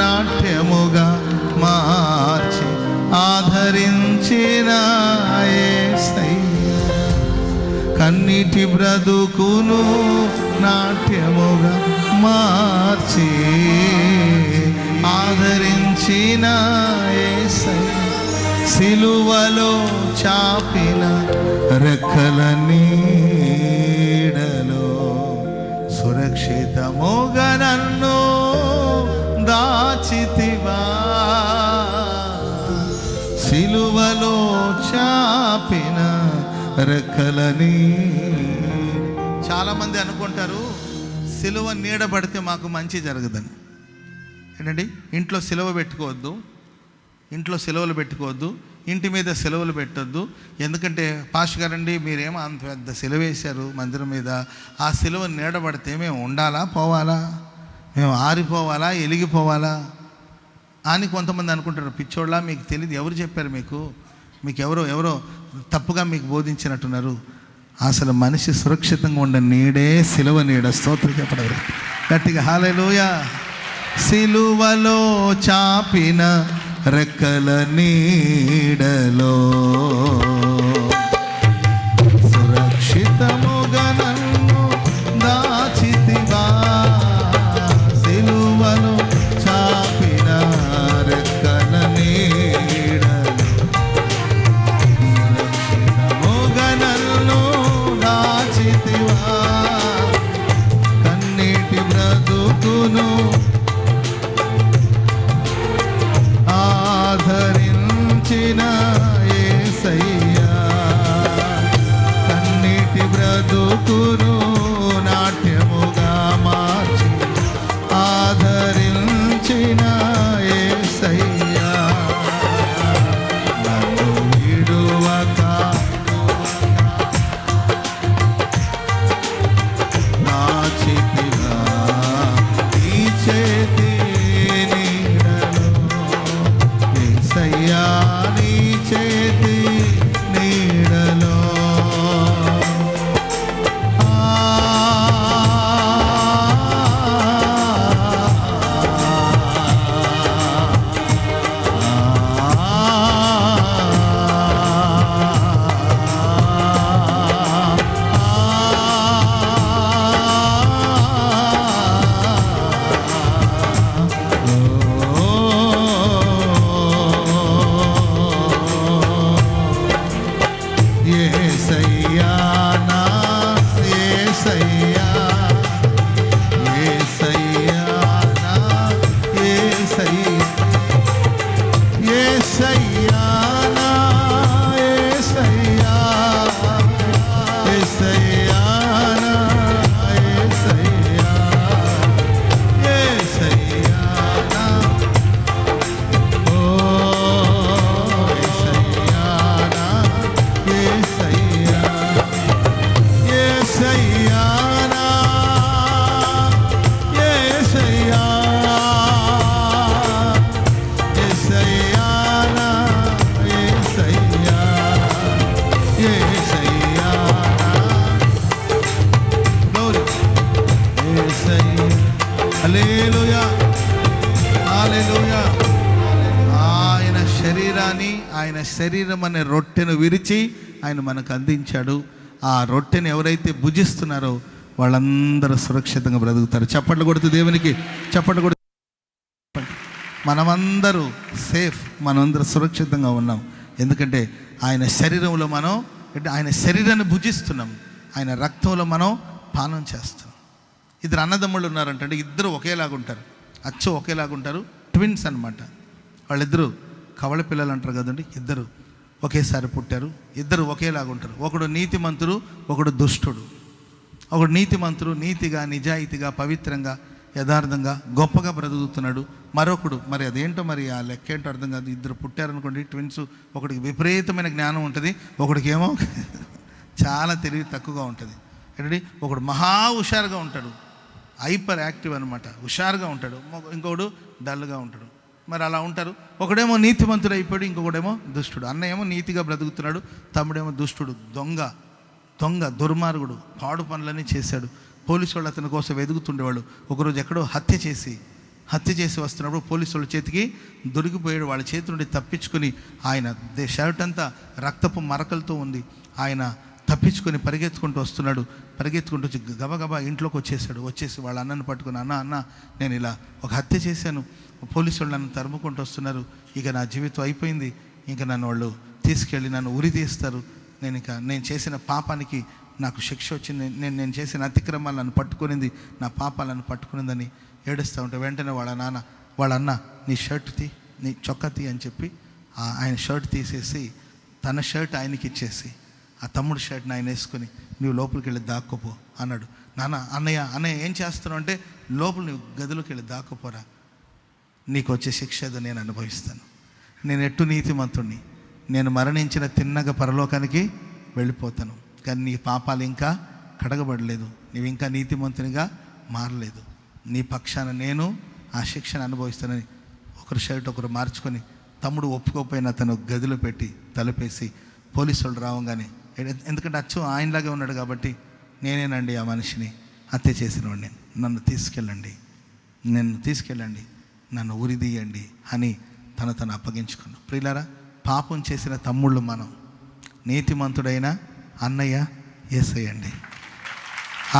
నాట్యముగా మార్చి ఆదరించిన యేసయ్యా, కన్నీటి బ్రతుకును నాట్యముగా మార్చి ఆదరించిన యేసయ్యా, సిలువలో చాపిన రెక్కల నీడలో సురక్షితముగా నన్ను దాచితివా, సిలువలో చాపిన రెక్కలని. చాలామంది అనుకుంటారు సిలువ నీడ పడితే మాకు మంచి జరగదని. ఏంటండి, ఇంట్లో సిలువ పెట్టుకోవద్దు, ఇంట్లో సిలువలు పెట్టుకోవద్దు, ఇంటి మీద సిలువలు పెట్టొద్దు. ఎందుకంటే పాష్ గారండి మీరేమో అంత పెద్ద సిలువ వేశారు మందిరం మీద, ఆ సిలువ నీడ పడితే మేము ఉండాలా పోవాలా, మేము ఆరిపోవాలా ఎలిగిపోవాలా అని కొంతమంది అనుకుంటారు. పిచ్చోళ్ళ, మీకు తెలియదు, ఎవరు చెప్పారు మీకు ఎవరో తప్పుగా మీకు బోధించినట్టున్నారు. అసలు మనిషి సురక్షితంగా ఉండే నీడే సిలువ నీడ. స్తోత్రం చెప్పడం గట్టిగా హల్లెలూయా. సిలువలో చాపిన రెక్కల నీడలో సురక్షితముగా నన్ను దాచితివా, సిలువలో చాపిన రెక్కల నీడలో సురక్షితముగా నన్ను దాచితివా, కన్నీటి బ్రతుకును ఆదరించిన యేసయ్యా, యేసయ్యా నా యేసయ్యా, యేసయ్యా నా యేసయ్యా, యేసయ్యా నా యేసయ్యా, యేసయ్యా నా యేసయ్యా, యేసయ్యా నా ఓ యేసయ్యా నా యేసయ్యా, యేసయ్యా నా యేసయ్యా, యేసయ్యా నా యేసయ్యా, యేసయ్యా నా గ్లోరీ, యేసయ్యా. హల్లెలూయా, హల్లెలూయా. ఆయన శరీరాన్ని, ఆయన శరీరం అనే రొట్టెను విరిచి ఆయన మనకు అందించాడు. ఆ రొట్టెని ఎవరైతే భుజిస్తున్నారో వాళ్ళందరూ సురక్షితంగా బ్రతుకుతారు. చప్పట్లు కొడుతూ దేవునికి చప్పట్లు కొడుతూ, మనమందరూ సేఫ్, మనమందరూ సురక్షితంగా ఉన్నాం. ఎందుకంటే ఆయన శరీరంలో మనం, అంటే ఆయన శరీరాన్ని భుజిస్తున్నాం, ఆయన రక్తంలో మనం పానం చేస్తున్నాం. ఇద్దరు అన్నదమ్ముళ్ళు ఉన్నారంటే ఇద్దరు ఒకేలాగా ఉంటారు, అచ్చు ఒకేలాగా ఉంటారు, ట్విన్స్ అన్నమాట. వాళ్ళిద్దరూ కవల పిల్లలు అంటారు కదండి. ఇద్దరు ఒకేసారి పుట్టారు, ఇద్దరు ఒకేలాగా ఉంటారు. ఒకడు నీతిమంతుడు, ఒకడు దుష్టుడు. ఒకడు నీతిమంతుడు, నీతిగా నిజాయితీగా పవిత్రంగా యథార్థంగా గొప్పగా బ్రతుకుతున్నాడు. మరొకడు మరి అదేంటో మరి ఆ లెక్క ఏంటో అర్థం కాదు. ఇద్దరు పుట్టారనుకోండి ట్విన్స్, ఒకడికి విపరీతమైన జ్ఞానం ఉంటుంది, ఒకడికి ఏమో చాలా తెలివి తక్కువగా ఉంటుంది. ఏంటంటే ఒకడు మహా హుషారుగా ఉంటాడు, హైపర్ యాక్టివ్ అనమాట, హుషారుగా ఉంటాడు. ఇంకొకడు డల్గా ఉంటాడు. మరి అలా ఉంటారు. ఒకడేమో నీతిమంతుడు అయిపోయాడు, ఇంకొకడేమో దుష్టుడు. అన్న ఏమో నీతిగా బ్రతుకుతున్నాడు, తమ్ముడేమో దుష్టుడు, దొంగ దుర్మార్గుడు, పాడు పనులన్నీ చేశాడు. పోలీసు వాళ్ళు అతని కోసం వెతుకుతుండేవాళ్ళు. ఒకరోజు ఎక్కడో హత్య చేసి వస్తున్నప్పుడు పోలీసు వాళ్ళ చేతికి దొరికిపోయాడు. వాళ్ళ చేతి నుండి తప్పించుకొని ఆయన షర్ట్ అంతా రక్తపు మరకలతో ఉంది. ఆయన తప్పించుకొని పరిగెత్తుకుంటూ వస్తున్నాడు. పరిగెత్తుకుంటూ వచ్చి గబగబా ఇంట్లోకి వచ్చేసి వాళ్ళ అన్నను పట్టుకుని, అన్న నేను ఇలా ఒక హత్య చేశాను, పోలీసు వాళ్ళు నన్ను తరుముకుంటూ వస్తున్నారు, ఇక నా జీవితం అయిపోయింది, ఇంకా నన్ను వాళ్ళు తీసుకెళ్ళి నన్ను ఉరి తీస్తారు, నేను చేసిన పాపానికి నాకు శిక్ష వచ్చింది, నేను చేసిన అతిక్రమాలు నన్ను పట్టుకునింది, నా పాపాలను పట్టుకునిందని ఏడుస్తూ ఉంటే వెంటనే వాళ్ళ అన్న నీ షర్ట్ తీ, నీ చొక్కా తీ అని చెప్పి ఆయన షర్ట్ తీసేసి తన షర్ట్ ఆయనకి ఇచ్చేసి ఆ తమ్ముడు షర్ట్ని ఆయన వేసుకొని నువ్వు లోపలికి వెళ్ళి దాక్కోపో అన్నాడు. అన్నయ్య ఏం చేస్తున్నావు అంటే, లోపల నువ్వు గదిలోకి వెళ్ళి దాక్కోపోరా, నీకు వచ్చే శిక్ష ఏదో నేను అనుభవిస్తాను. నేను ఎట్టు నీతిమంతుణ్ణి, నేను మరణించిన తిన్నగా పరలోకానికి వెళ్ళిపోతాను, కానీ నీ పాపాలు ఇంకా కడగబడలేదు, నీవు ఇంకా నీతిమంతునిగా మారలేదు, నీ పక్షాన నేను ఆ శిక్షను అనుభవిస్తానని ఒకరు షర్ట్ ఒకరు మార్చుకొని తమ్ముడు ఒప్పుకోకపోయినా తను గదిలో పెట్టి తలుపేసి పోలీసు వాళ్ళు రావంగానే, ఎందుకంటే అచ్చు ఆయనలాగే ఉన్నాడు కాబట్టి, నేనేనండి ఆ మనిషిని హత్య చేసినవాడిని, నన్ను తీసుకెళ్ళండి, నన్ను ఉరిదీయండి అని తను అప్పగించుకున్నాను. ప్రియులారా, పాపం చేసిన తమ్ముళ్ళు మనం, నీతిమంతుడైన అన్నయ్య యేసయ్యండి.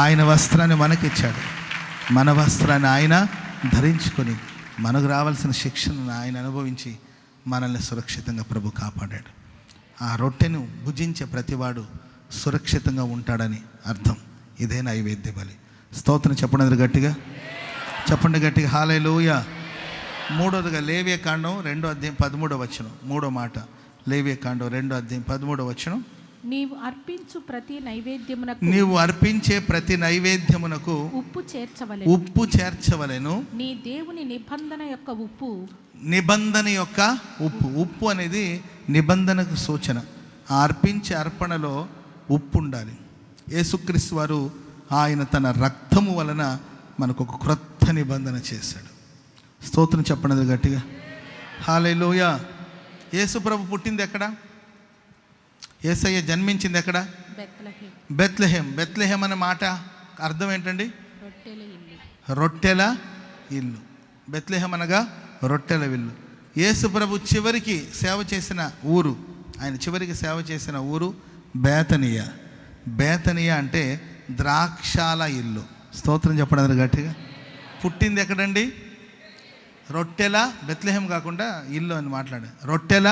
ఆయన వస్త్రాన్ని మనకిచ్చాడు, మన వస్త్రాన్ని ఆయన ధరించుకొని మనకు రావాల్సిన శిక్షను ఆయన అనుభవించి మనల్ని సురక్షితంగా ప్రభు కాపాడాడు. ఆ రొట్టెను భుజించే ప్రతివాడు సురక్షితంగా ఉంటాడని అర్థం. ఇదే నైవేద్య బలి. స్తోత్రం చెప్పండి గట్టిగా, హల్లెలూయా. మూడోదిగా లేవియకాండం 2:13 మూడో మాట, లేవియకాండం 2:13 నీవు అర్పించే ప్రతి నైవేద్యమునకు ఉప్పు చేర్చవలెను. నీ దేవుని నిబంధన యొక్క ఉప్పు అనేది నిబంధనకు సూచన. ఆ అర్పించే అర్పణలో ఉప్పు ఉండాలి. యేసుక్రీస్తు వారు ఆయన తన రక్తము వలన మనకు ఒక క్రొత్త నిబంధన చేశాడు. స్తోత్రం చెప్పండి గట్టిగా, హల్లెలూయా. యేసు ప్రభు పుట్టింది ఎక్కడ? యేసయ్య జన్మించింది ఎక్కడ? బెత్లెహేం అనే మాట అర్థం ఏంటండి? రొట్టెల ఇల్లు. బెత్లెహేం అనగా రొట్టెల ఇల్లు. యేసు ప్రభు చివరికి సేవ చేసిన ఊరు, ఆయన చివరికి సేవ చేసిన ఊరు బేతనియా అంటే ద్రాక్షాల ఇల్లు. స్తోత్రం చెప్పడం గట్టిగా. పుట్టింది ఎక్కడండి? రొట్టెల, బెత్లెహేం కాకుండా ఇల్లు అని మాట్లాడే రొట్టెల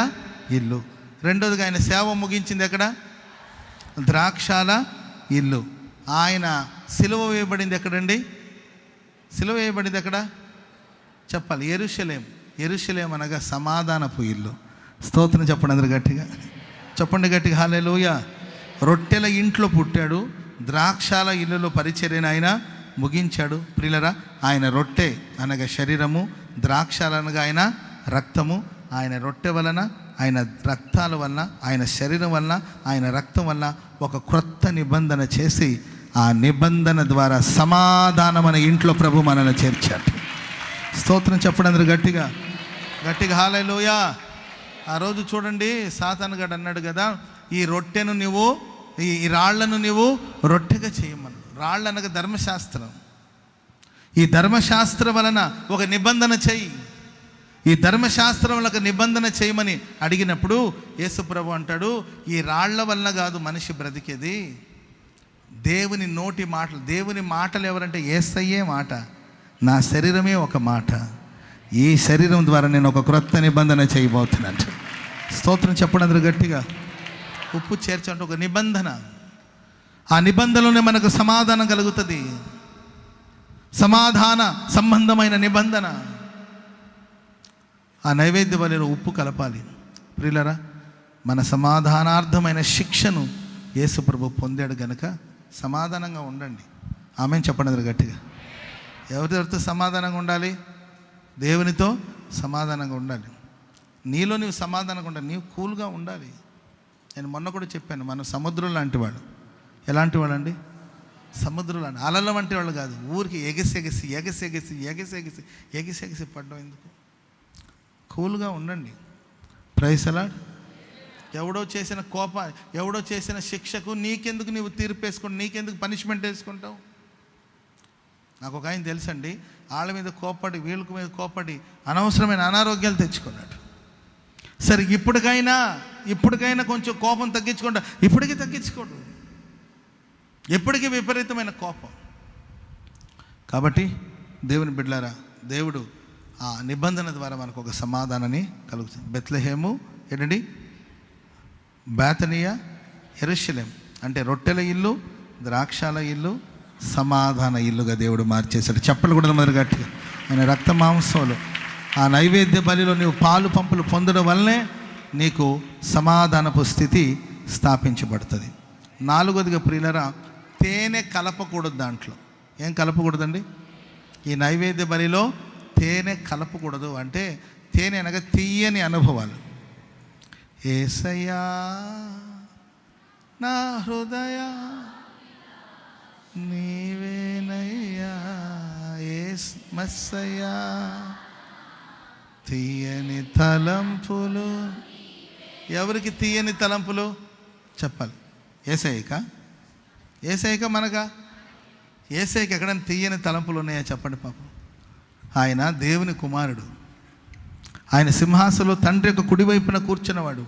ఇల్లు. రెండోదిగా ఆయన సేవ ముగించింది ఎక్కడ? ద్రాక్షాల ఇల్లు. ఆయన సిలువ వేయబడింది ఎక్కడండి? సిలువ వేయబడింది ఎక్కడ చెప్పాలి? యెరూషలేం. యెరూషలేం అనగా సమాధానపు ఇల్లు. స్తోత్రం చెప్పండి అందరు గట్టిగా, చెప్పండి గట్టిగా హల్లెలూయా. రొట్టెల ఇంట్లో పుట్టాడు, ద్రాక్షాల ఇల్లులో పరిచర్యను ఆయన ముగించాడు. ప్రియులరా, ఆయన రొట్టె అనగా శరీరము, ద్రాక్షాలు అనగా ఆయన రక్తము. ఆయన రొట్టె వలన, ఆయన రక్తాల వలన, ఆయన శరీరం వలన, ఆయన రక్తం వలన ఒక క్రొత్త నిబంధన చేసి ఆ నిబంధన ద్వారా సమాధానం అనే ఇంట్లో ప్రభు మనల్ని చేర్చాడు. స్తోత్రం చెప్పండి అందరూ గట్టిగా, గట్టిగా హల్లెలూయా. ఆ రోజు చూడండి, సాతాను గాడు అన్నాడు కదా, ఈ రొట్టెను నువ్వు, ఈ రాళ్లను నువ్వు రొట్టెగా చేయమను. రాళ్ళు అనగా ధర్మశాస్త్రం. ఈ ధర్మశాస్త్రం వలన ఒక నిబంధన చెయ్యి, ఈ ధర్మశాస్త్రం వల్ల ఒక నిబంధన చేయమని అడిగినప్పుడు యేసు ప్రభు అంటాడు, ఈ రాళ్ల వలన కాదు మనిషి బ్రతికేది, దేవుని నోటి మాటలు. దేవుని మాటలు ఎవరంటే యేసయ్యే మాట, నా శరీరమే ఒక మాట. ఈ శరీరం ద్వారా నేను ఒక క్రొత్త నిబంధన చేయబోతున్నాను. స్తోత్రం చెప్పండి అందరూ గట్టిగా. ఉప్పు చేర్చంటే ఒక నిబంధన. ఆ నిబంధనలోనే మనకు సమాధానం కలుగుతుంది. సమాధాన సంబంధమైన నిబంధన. ఆ నైవేద్య బలిలో ఉప్పు కలపాలి. ప్రియులరా, మన సమాధానార్థమైన శిక్షను యేసు ప్రభు పొందాడు గనుక సమాధానంగా ఉండండి. ఆమేన్ చెప్పండి అందరూ గట్టిగా. ఎవరితో సమాధానంగా ఉండాలి? దేవునితో సమాధానంగా ఉండాలి. నీలో నీవు సమాధానంగా ఉండాలి, నీవు కూల్గా ఉండాలి. నేను మొన్న కూడా చెప్పాను, మనం సముద్రం లాంటి వాడు. ఎలాంటి వాడు అండి? సముద్రం లాంటి, అలల వంటి వాళ్ళు కాదు. ఊరికి ఎగసెగసి పడ్డం ఎందుకు? కూల్గా ఉండండి. Praise the lord. ఎవడో చేసిన శిక్షకు నీకెందుకు నీవు తీర్పు వేసుకుంటావు? నీకెందుకు పనిష్మెంట్ వేసుకుంటావు? నాకు ఒక ఆయన తెలుసండి, వాళ్ళ మీద కోప్పడి, వీళ్ళ మీద కోప్పడి అనవసరమైన అనారోగ్యాలు తెచ్చుకున్నాడు. సరే, ఇప్పటికైనా కొంచెం కోపం తగ్గించుకుంటా. ఇప్పటికీ తగ్గించుకోడు, ఎప్పటికీ విపరీతమైన కోపం. కాబట్టి దేవుని బిడ్డలారా, దేవుడు ఆ నిబంధన ద్వారా మనకు ఒక సమాధానాన్ని కలుగుతుంది. బెత్లెహేము ఏంటండి? బేతనియా, యెరూషలేం అంటే రొట్టెల ఇల్లు, ద్రాక్షాల ఇల్లు, సమాధాన ఇల్లుగా దేవుడు మార్చేశాడు. చెప్పలు కూడా మొదలు గట్టిగా. ఆయన రక్త మాంసంలో ఆ నైవేద్య బలిలో నీవు పాలు పంపులు పొందడం వల్లనే నీకు సమాధానపు స్థితి స్థాపించబడుతుంది. 4వదిగా ప్రియులరా, తేనె కలపకూడదు. దాంట్లో ఏం కలపకూడదండి? ఈ నైవేద్య బలిలో తేనె కలపకూడదు. అంటే తేనె అనగా తీయని అనుభవాలు. యేసయ్యా నా హృదయ నీవేనయ్యా, యేసయ్యా తీయని తలంపులు. ఎవరికి తీయని తలంపులు చెప్పాలి? ఏసైక మనగా? ఏసైకి ఎక్కడైనా తీయని తలంపులు ఉన్నాయా చెప్పండి పాపం. ఆయన దేవుని కుమారుడు, ఆయన సింహాసనంలో తండ్రి యొక్క కుడివైపున కూర్చున్నవాడు.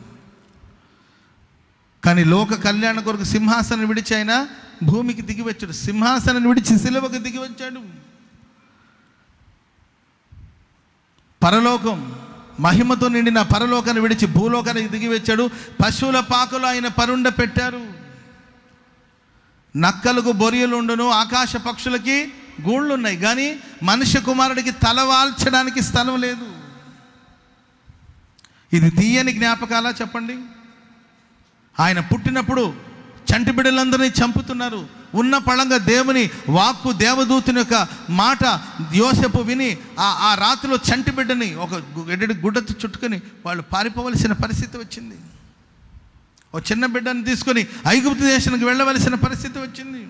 కానీ లోక కళ్యాణ కొరకు సింహాసనం విడిచి ఆయన భూమికి దిగి వచ్చాడు. సింహాసనం విడిచి సిలువకు దిగి వచ్చాడు. పరలోకం మహిమతో నిండిన పరలోకాన్ని విడిచి భూలోకానికి దిగి వచ్చాడు. పశువుల పాకలో ఆయన పరుండ పెట్టారు. నక్కలకు బొరియలు ఉండును, ఆకాశ పక్షులకి గూళ్ళు ఉన్నాయి, కానీ మనుష్య కుమారుడికి తల వాల్చడానికి స్థలం లేదు. ఇది తీయని జ్ఞాపకాలా చెప్పండి? ఆయన పుట్టినప్పుడు చంటి బిడ్డలందరినీ చంపుతున్నారు. ఉన్న పళంగా దేవుని వాక్కు, దేవదూతుని యొక్క మాట యోసేపు విని ఆ రాత్రిలో చంటి బిడ్డని ఒక గుడ్డతో చుట్టుకొని వాళ్ళు పారిపోవలసిన పరిస్థితి వచ్చింది. ఓ చిన్న బిడ్డని తీసుకొని ఐగుప్తు దేశానికి వెళ్ళవలసిన పరిస్థితి వచ్చింది.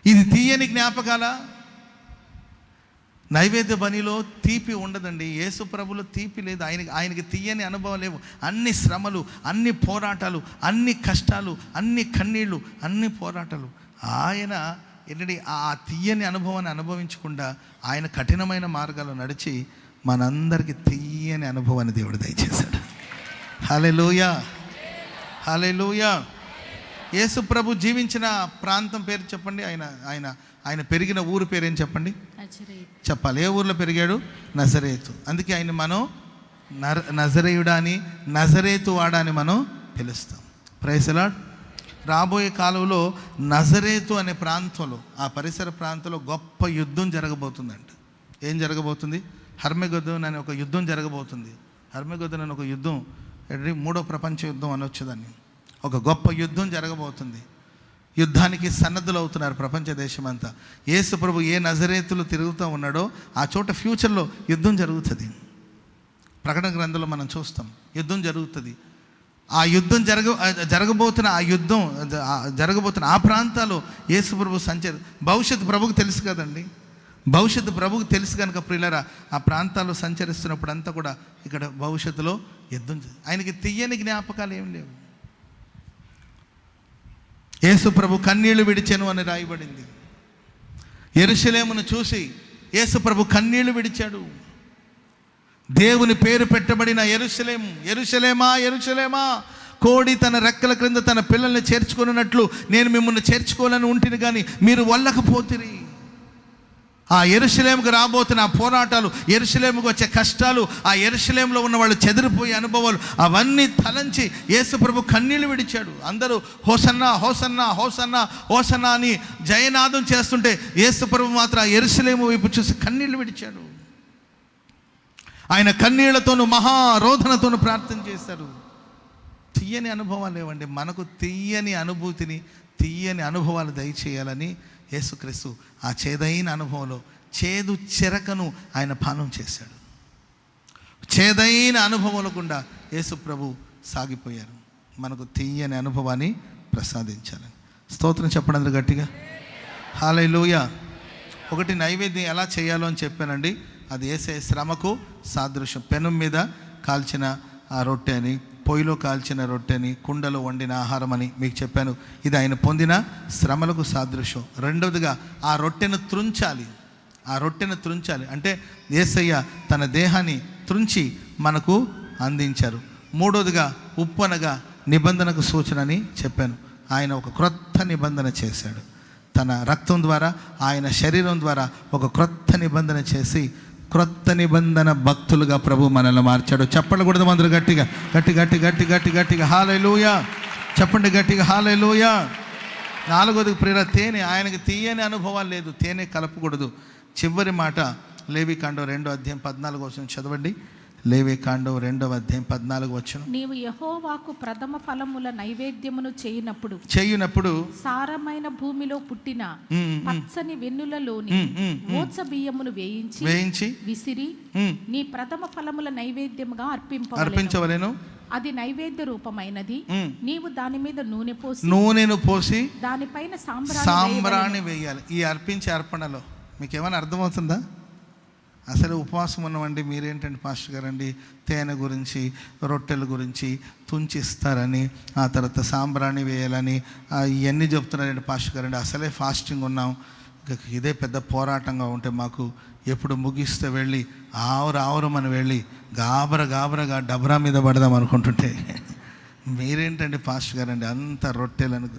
ఇది తీయని జ్ఞాపకాలా? నైవేద్య బలిలో తీపి ఉండదండి. యేసు ప్రభులో తీపి లేదు. ఆయనకి తీయని అనుభవం లేవు. అన్ని శ్రమలు, అన్ని పోరాటాలు, అన్ని కష్టాలు, అన్ని కన్నీళ్ళు, అన్ని పోరాటాలు. ఆయన ఏంటంటే ఆ తీయని అనుభవాన్ని అనుభవించకుండా ఆయన కఠినమైన మార్గాలు నడిచి మనందరికీ తీయని అనుభవాన్ని దేవుడు దయచేశాడు. హల్లెలూయా, హల్లెలూయా. యేసు ప్రభు జీవించిన ప్రాంతం పేరు చెప్పండి. ఆయన పెరిగిన ఊరు పేరేం చెప్పండి? చెప్పాలి. ఏ ఊర్లో పెరిగాడు? నజరేతు. అందుకే ఆయన మనం నజరేయుడా అని, నజరేతు వాడా అని మనం పిలుస్తాం. Praise the lord. రాబోయే కాలంలో నజరేతు అనే ప్రాంతంలో, ఆ పరిసర ప్రాంతంలో గొప్ప యుద్ధం జరగబోతుందంట. ఏం జరగబోతుంది? హర్మెగెద్దోన్ అనే ఒక యుద్ధం జరగబోతుంది. హర్మెగెద్దోన్ అనే ఒక యుద్ధం, మూడో ప్రపంచ యుద్ధం అనొచ్చుదాన్ని. ఒక గొప్ప యుద్ధం జరగబోతుంది. యుద్ధానికి సన్నద్ధులు అవుతున్నారు ప్రపంచ దేశమంతా. యేసు ప్రభు ఏ నజరేతులు తిరుగుతూ ఉన్నాడో ఆ చోట ఫ్యూచర్లో యుద్ధం జరుగుతుంది. ప్రకటన గ్రంథంలో మనం చూస్తాం యుద్ధం జరుగుతుంది. ఆ యుద్ధం జరగబోతున్న ఆ ప్రాంతాల్లో యేసు ప్రభు భవిష్యత్తు ప్రభుకు తెలుసు కదండి. భవిష్యత్తు ప్రభుకు తెలుసు కనుక ప్రియులారా, ఆ ప్రాంతాల్లో సంచరిస్తున్నప్పుడు అంతా కూడా ఇక్కడ భవిష్యత్తులో యుద్ధం. ఆయనకి తీయని జ్ఞాపకాలు ఏం లేవు. యేసు ప్రభు కన్నీళ్లు విడిచెను అని రాయబడింది. యెరూషలేమును చూసి యేసు ప్రభు కన్నీళ్లు విడిచాడు. దేవుని పేరు పెట్టబడిన యెరూషలేము, యెరూషలేమా యెరూషలేమా, కోడి తన రెక్కల క్రింద తన పిల్లల్ని చేర్చుకున్నట్లు నేను మిమ్మల్ని చేర్చుకోవాలని ఉంటిని, కానీ మీరు వల్లకపోతిరి. ఆ యెరూషలేముకు రాబోతున్న ఆ పోరాటాలు, యెరూషలేముకు వచ్చే కష్టాలు, ఆ యెరూషలేములో ఉన్న వాళ్ళు చెదిరిపోయే అనుభవాలు, అవన్నీ తలంచి యేసు ప్రభు కన్నీళ్లు విడిచాడు. అందరూ హోసన్నా హోసన్నా హోసన్నా హోసన్నా అని జయనాదం చేస్తుంటే యేసు ప్రభు మాత్రం ఆ యెరూషలేము వైపు చూసి కన్నీళ్లు విడిచాడు. ఆయన కన్నీళ్లతోనూ మహారోధనతోనూ ప్రార్థన చేశారు. తీయని అనుభవాలు లేవండి. మనకు తీయని అనుభూతిని, తీయని అనుభవాలు దయచేయాలని యేసుక్రీస్తు ఆ చేదైన అనుభవంలో చేదు చెరకను ఆయన పానం చేశాడు. చేదైన అనుభవాల గుండా యేసు ప్రభు సాగిపోయారు. మనకు తీయని అనుభవాన్ని ప్రసాదించాలని స్తోత్రం చెప్పడం గట్టిగా హల్లెలూయా. ఒకటి నైవేద్యం ఎలా చేయాలో అని చెప్పానండి. అది యేసయ్య శ్రమకు సాదృశ్యం. పెనం మీద కాల్చిన ఆ రొట్టె అని, పొయ్యిలో కాల్చిన రొట్టెని, కుండలో వండిన ఆహారం అని మీకు చెప్పాను. ఇది ఆయన పొందిన శ్రమలకు సాదృశ్యం. రెండవదిగా ఆ రొట్టెను త్రుంచాలి. ఆ రొట్టెను త్రుంచాలి అంటే యేసయ్య తన దేహాన్ని త్రుంచి మనకు అందించారు. మూడవదిగా ఉప్పు అనగా నిబంధనకు సూచన అని చెప్పాను. ఆయన ఒక క్రొత్త నిబంధన చేశాడు. తన రక్తం ద్వారా, ఆయన శరీరం ద్వారా ఒక క్రొత్త నిబంధన చేసి క్రొత్త నిబంధన భక్తులుగా ప్రభు మనల్ని మార్చాడు. చెప్పండి కూడా అందరూ గట్టిగా గట్టి గట్టి గట్టి గట్టి గట్టిగా హల్లెలూయా చెప్పండి, గట్టిగా హల్లెలూయా. నాలుగోది ప్రియుల తేనె. ఆయనకి తీయని అనుభవాలు లేదు, తేనె కలపకూడదు. చివరి మాట లేవికాండం 2:14 చదవండి. లేవికాండం 2:14 నీవు యెహోవాకు ప్రథమ ఫలముల నైవేద్యమును చేయునప్పుడు సారమైన భూమిలో పుట్టిన పచ్చని వెన్నులలోని ఓచ బియ్యమును వేయించి విసిరి నీ ప్రథమ ఫలముల నైవేద్యముగా అర్పించవలెను. అది నైవేద్య రూపమైనది. నీవు దాని మీద నూనెను పోసి దానిపైన సాంబ్రాణి వేయాలి. ఈ అర్పించే అర్పణలో మీకేమైనా అర్థమవుతుందా? అసలు ఉపవాసం ఉన్నామండి, మీరేంటండి పాస్టర్ గారండి తేనె గురించి, రొట్టెల గురించి తుంచిస్తారని, ఆ తర్వాత సాంబ్రాణి వేయాలని ఇవన్నీ చెప్తున్నారండి పాస్టర్ గారండి. అసలే ఫాస్టింగ్ ఉన్నాం, ఇదే పెద్ద పోరాటంగా ఉంటే మాకు ఎప్పుడు ముగిస్తే వెళ్ళి ఆవురమని వెళ్ళి గాబరగా డబరా మీద పడదాం అనుకుంటుంటే మీరేంటండి పాస్టర్ గారండి అంత రొట్టెలను.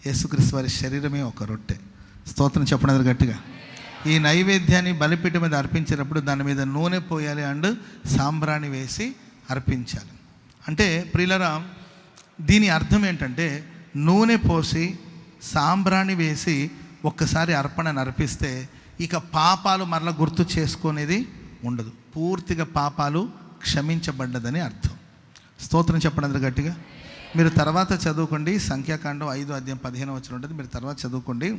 యేసుక్రీస్తు వారి శరీరమే ఒక రొట్టె. స్తోత్రం చెప్పడం గట్టిగా. ఈ నైవేద్యాన్ని బలిపీఠం మీద అర్పించేటప్పుడు దాని మీద నూనె పోయాలి అండ్ సాంబ్రాణి వేసి అర్పించాలి. అంటే ప్రియులరా, దీని అర్థం ఏంటంటే నూనె పోసి సాంబ్రాణి వేసి ఒక్కసారి అర్పణను అర్పిస్తే ఇక పాపాలు మరలా గుర్తు చేసుకునేది ఉండదు. పూర్తిగా పాపాలు క్షమించబడ్డదని అర్థం. స్తోత్రం చెప్పడం గట్టిగా. మీరు తర్వాత చదువుకోండి, సంఖ్యాకాండం 5:15 ఉంటుంది. మీరు తర్వాత చదువుకోండి.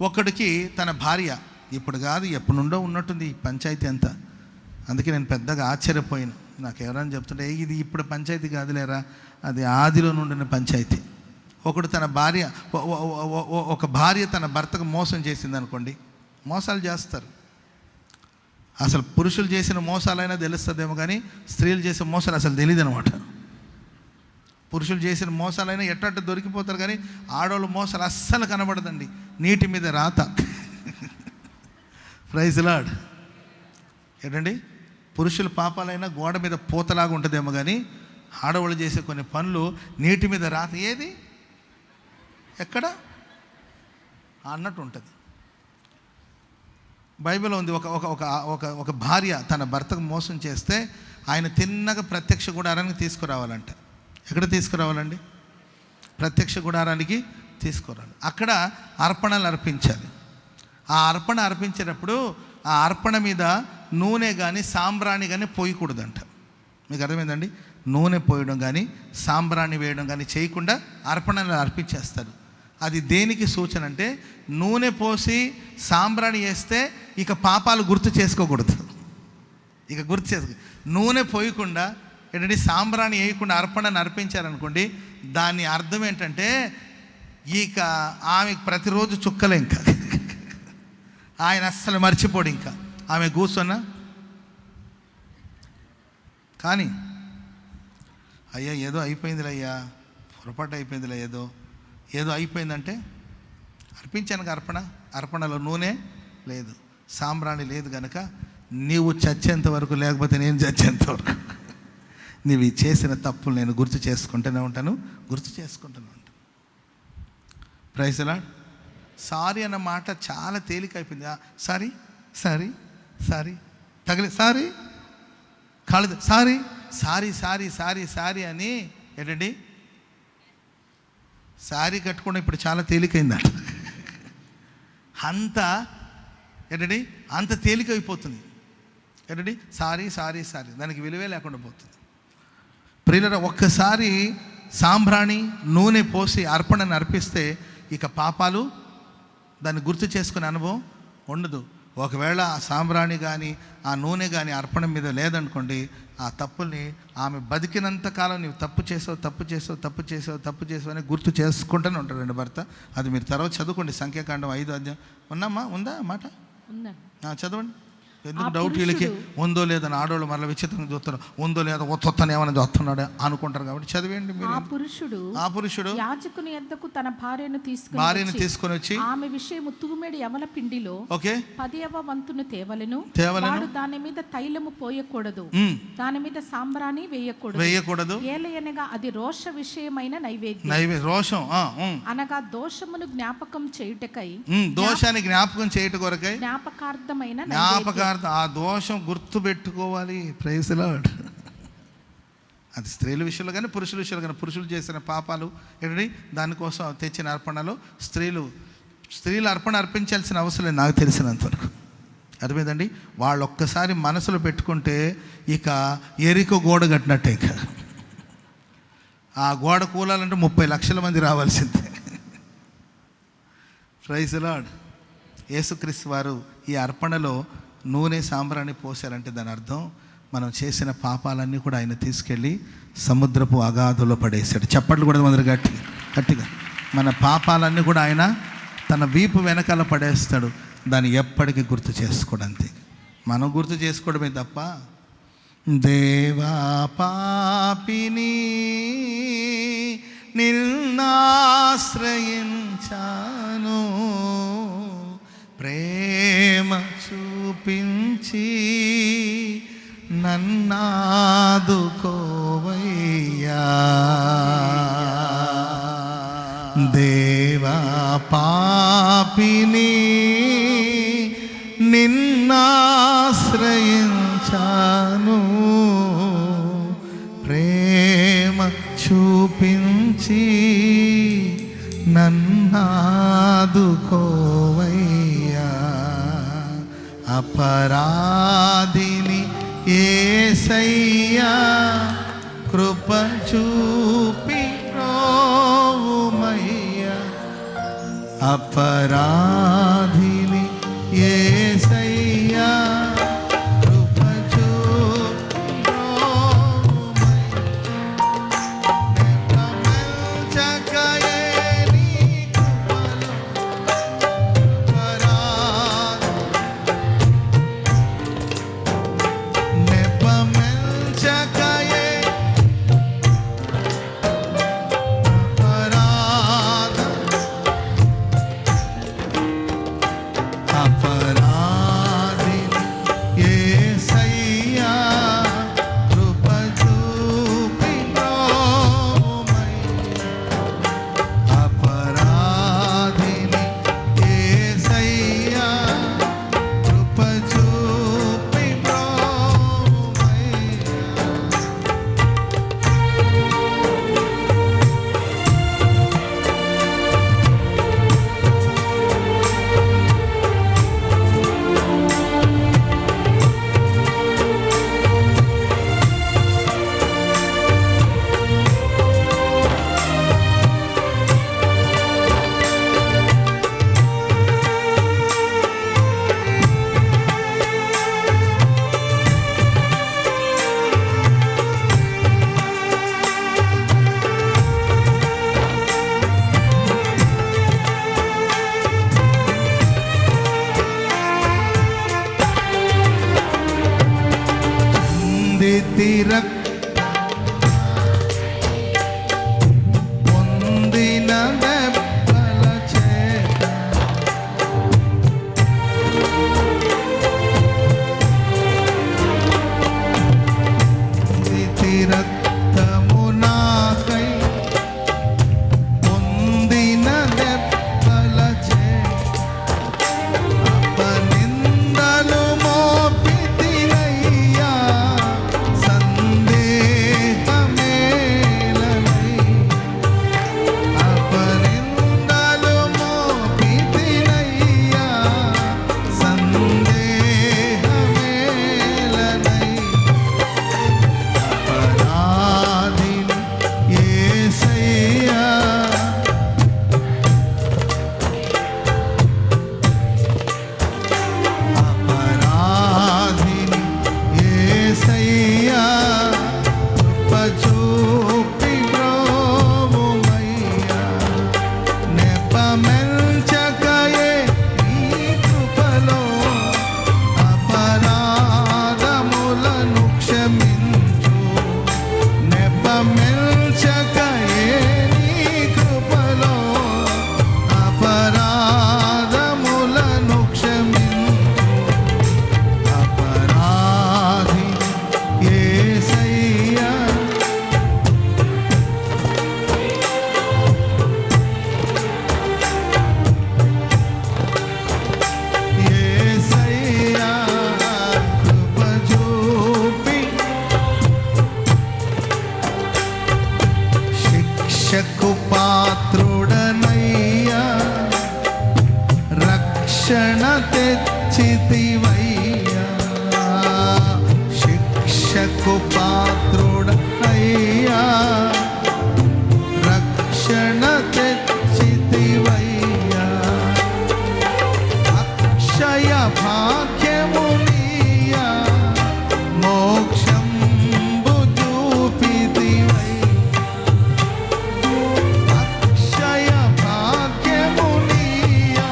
ఒకడికి తన భార్య, ఇప్పుడు కాదు ఎప్పుడు నుండో ఉన్నట్టుంది ఈ పంచాయతీ అంతా. అందుకే నేను పెద్దగా ఆశ్చర్యపోయాను. నాకు ఎవరైనా చెప్తుంటే ఇది ఇప్పుడు పంచాయతీ కాదులేరా, అది ఆదిలో నుండిన పంచాయతీ. ఒక భార్య తన భర్తకు మోసం చేసింది అనుకోండి. మోసాలు చేస్తారు. అసలు పురుషులు చేసిన మోసాలైనా తెలుస్తుందేమో కానీ స్త్రీలు చేసే మోసాలు అసలు తెలియదు అనమాట. పురుషులు చేసిన మోసాలైనా ఎట్టట్టు దొరికిపోతారు కానీ ఆడవాళ్ళు మోసాలు అస్సలు కనబడదండి. నీటి మీద రాత. Praise the lord. ఏంటండి, పురుషుల పాపాలైనా గోడ మీద పూతలాగా ఉంటుందేమో కానీ ఆడవాళ్ళు చేసే కొన్ని పనులు నీటి మీద రాత ఏది ఎక్కడ అన్నట్టు ఉంటుంది. బైబిల్లో ఉంది. ఒక భార్య తన భర్తకు మోసం చేస్తే ఆయన తిన్నగా ప్రత్యక్ష గుడారానికి తీసుకురావాలంట. ఎక్కడ తీసుకురావాలండి? ప్రత్యక్ష గుడారానికి తీసుకురాలి. అక్కడ అర్పణలు అర్పించాలి. ఆ అర్పణ అర్పించేటప్పుడు ఆ అర్పణ మీద నూనె కానీ సాంబ్రాణి కానీ పోయకూడదంట. మీకు అర్థమైందండి? నూనె పోయడం కానీ సాంబ్రాణి వేయడం కానీ చేయకుండా అర్పణలు అర్పించేస్తారు. అది దేనికి సూచన అంటే, నూనె పోసి సాంబ్రాణి వేస్తే ఇక పాపాలు గుర్తు చేసుకోకూడదు. ఇక గుర్తు చేసుకో, నూనె పోయకుండా ఏంటంటే సాంబ్రాణి వేయకుండా అర్పణను అర్పించారనుకోండి, దాని అర్థం ఏంటంటే ఇక ఆమెకు ప్రతిరోజు చుక్కలే, ఇంకా ఆయన అస్సలు మర్చిపోడు. ఇంకా ఆమె కూర్చున్నా కానీ అయ్యా ఏదో అయిపోయిందిలే, అయ్యా పొరపాటు అయిపోయిందిలే, ఏదో అయిపోయిందంటే అర్పించాను అర్పణలో నూనె లేదు, సాంబ్రాణి లేదు కనుక నీవు చచ్చేంత వరకు, లేకపోతే నేను చచ్చేంత వరకు నీవు చేసిన తప్పులు నేను గుర్తు చేసుకుంటూనే ఉంటాను. Praise lord. సారీ అన్న మాట చాలా తేలిక అయిపోయింది. సారీ తగిలి సారీ కాలేదు, సారీ అని ఏంటండి సారీ కట్టుకోవడం ఇప్పుడు చాలా తేలికైందట. అంత తేలికైపోతుంది ఏంటండి, సారీ దానికి విలువే లేకుండా పోతుంది. ప్రియులారా, ఒక్కసారి సాంబ్రాణి నూనె పోసి అర్పణను అర్పిస్తే ఇక పాపాలు దాన్ని గుర్తు చేసుకునే అనుభవం ఉండదు. ఒకవేళ ఆ సాంబ్రాణి కానీ ఆ నూనె కానీ అర్పణ మీద లేదనుకోండి, ఆ తప్పుల్ని ఆమె బతికినంత కాలం నీవు తప్పు చేసావు అని గుర్తు చేసుకుంటూనే ఉంటారండి భర్త. అది మీరు తర్వాత చదువుకోండి, సంఖ్యాకాండం 5వ అధ్యాయం. ఉందా మాట? చదవండి. ఎందుకు డౌట్ వీళ్ళకి ఉందో లేదని ఆడవాళ్ళు మరలా విచిత్రంగా చూస్తారు. ఉందో లేదా ఒత్తొత్తని ఏమైనా చూస్తున్నాడు అనుకుంటారు. కాబట్టి చదివేయండి మీరు. ఆ పురుషుడు యాజకుని యొద్దకు తన భార్యను తీసుకొని వచ్చి ఆమె విషయము తూమెడు యవల పిండిలో 10వ వంతును తేవలెను. వాడు దాని మీద తైలము పోయకూడదు, దాని మీద సాంబ్రాణి వేయకూడదు. ఏలయనగా అది రోష విషయమైన నైవేద్యం. రోషం అనగా దోషమును జ్ఞాపకం చేయుటకై, దోషాన్ని జ్ఞాపకం చేయుట కొరకై జ్ఞాపకార్థమైన ఆ దోషం గుర్తు పెట్టుకోవాలి. Praise lord. అది స్త్రీల విషయంలో కానీ పురుషుల విషయంలో కానీ, పురుషులు చేసిన పాపాలు ఏంటంటే దానికోసం తెచ్చిన అర్పణలో స్త్రీలు అర్పణ అర్పించాల్సిన అవసరం లేదు నాకు తెలిసినంతవరకు. అర్థమైందండి? వాళ్ళు ఒక్కసారి మనసులో పెట్టుకుంటే ఇక ఎరికో గోడ కట్టినట్టే. ఇక ఆ గోడ కూలాలంటే 30 లక్షల మంది రావాల్సిందే. Praise lord. యేసుక్రీస్తు వారు ఈ అర్పణలో నూనె సాంబ్రాన్ని పోసారంటే దాని అర్థం మనం చేసిన పాపాలన్నీ కూడా ఆయన తీసుకెళ్ళి సముద్రపు అగాధంలో పడేశాడు. చప్పట్లు కూడా మంది గట్టిగా మన పాపాలన్నీ కూడా ఆయన తన వీపు వెనకాల పడేస్తాడు. దాన్ని ఎప్పటికీ గుర్తు చేసుకోవడానికి మనం గుర్తు చేసుకోవడమే తప్ప, దేవా పాపిని నిన్నాశ్రయించాను, ప్రేమ చూపించి నన్నాదుకోవయ్యా. దేవా పాపిని నిన్నాశ్రయించాను, ప్రేమ చూపించి నన్నాదుకోవయ్యా. అపరాధిని యేసయ్యా కృప చూపి ప్రోవుమయ్యా. అపరాధిని యేసయ్యా కృప చూపి ప్రోవుమయ్యా. పొందిన దెబ్బల చేత రక్తము నాకై పొందిన దెబ్బల చేత అపనిందలు మోపితినయ్యా సందేహమేలనై అపనిందలు మోపితినయ్యా సందేహమేలనై అపరాధిని యేసయ్యా అపరాధిని యేసయ్యా కృప చూపి బ్రోవుమయ్యా నెపమెంచకయే నీ కృపలో అపరాధములను క్షమించు నెపమెంచకయే నీ కృపలో అపరాధములను క్షమించు అపరాధి యేసయ్యా యేసయ్యా కృప చూపి శిక్షకు పాత్రుడనయ్యా రక్షణ తెచ్చితివయ్యా శిక్షకు పాత్రుడనయ్యా రక్షణ తెచ్చితివయ్యా అక్షయ భాగ్యమునియా మోక్షంబు చూపితివయ్యా అక్షయ భాగ్యమునియా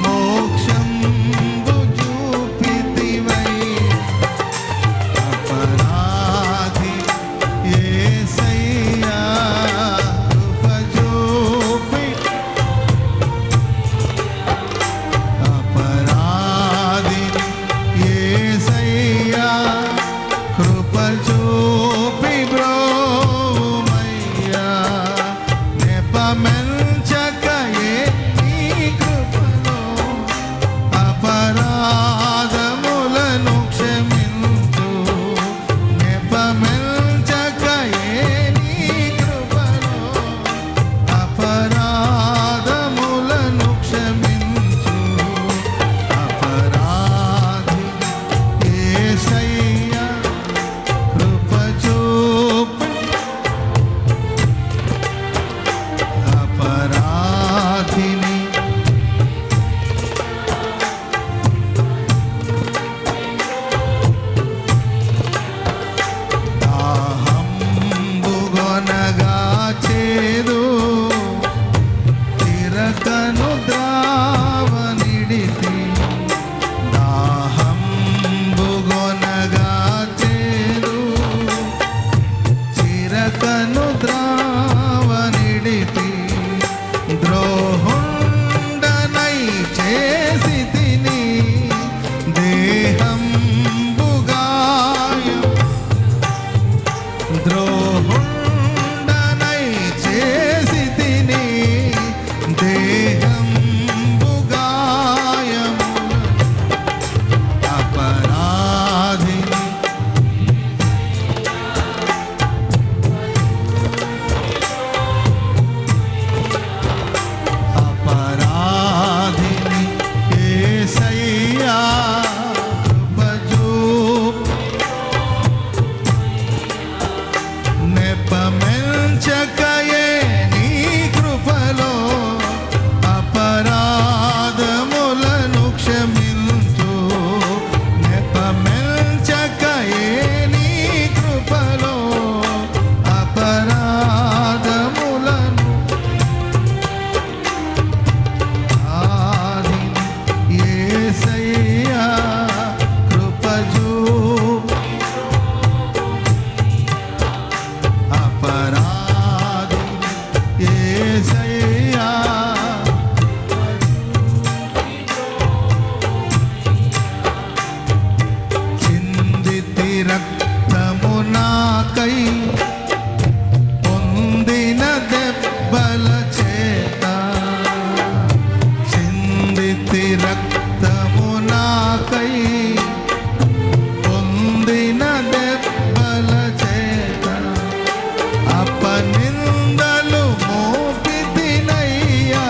మోక్షంబు చూపితివయ్యా అపరాధి యేసయ్యా కృప చూపి అపరాధిని యేసయ్యా కృప చూపి బ్రోవుమయ్యా నెపమెంచకయే నీ కృపలో అపరాధములను క్షమించు నెపమెంచకయే నీ కృపలో అపరాధములను క్షమించు అపరాధి యేసయ్యా కృప చూపి అపరాధిని దాహంబుగొనగా చేదు తిరకను ద్రావనిడితి దాహంబుగొనగా చేదు చిరకను ద్రావనిడితి ద్రోహుండనై చేసి తిని దేహంబుగాయం ద్రోహుండనై చేసి తిని దేహంబుగాయములు అపరాధిని యేసయ్యా చిందితి రక్తము నాకై పొందిన దెబ్బల చేత చిందితి రక్తము నాకై పొందిన దెబ్బల చేత అపనిందలు మోపితినయ్యా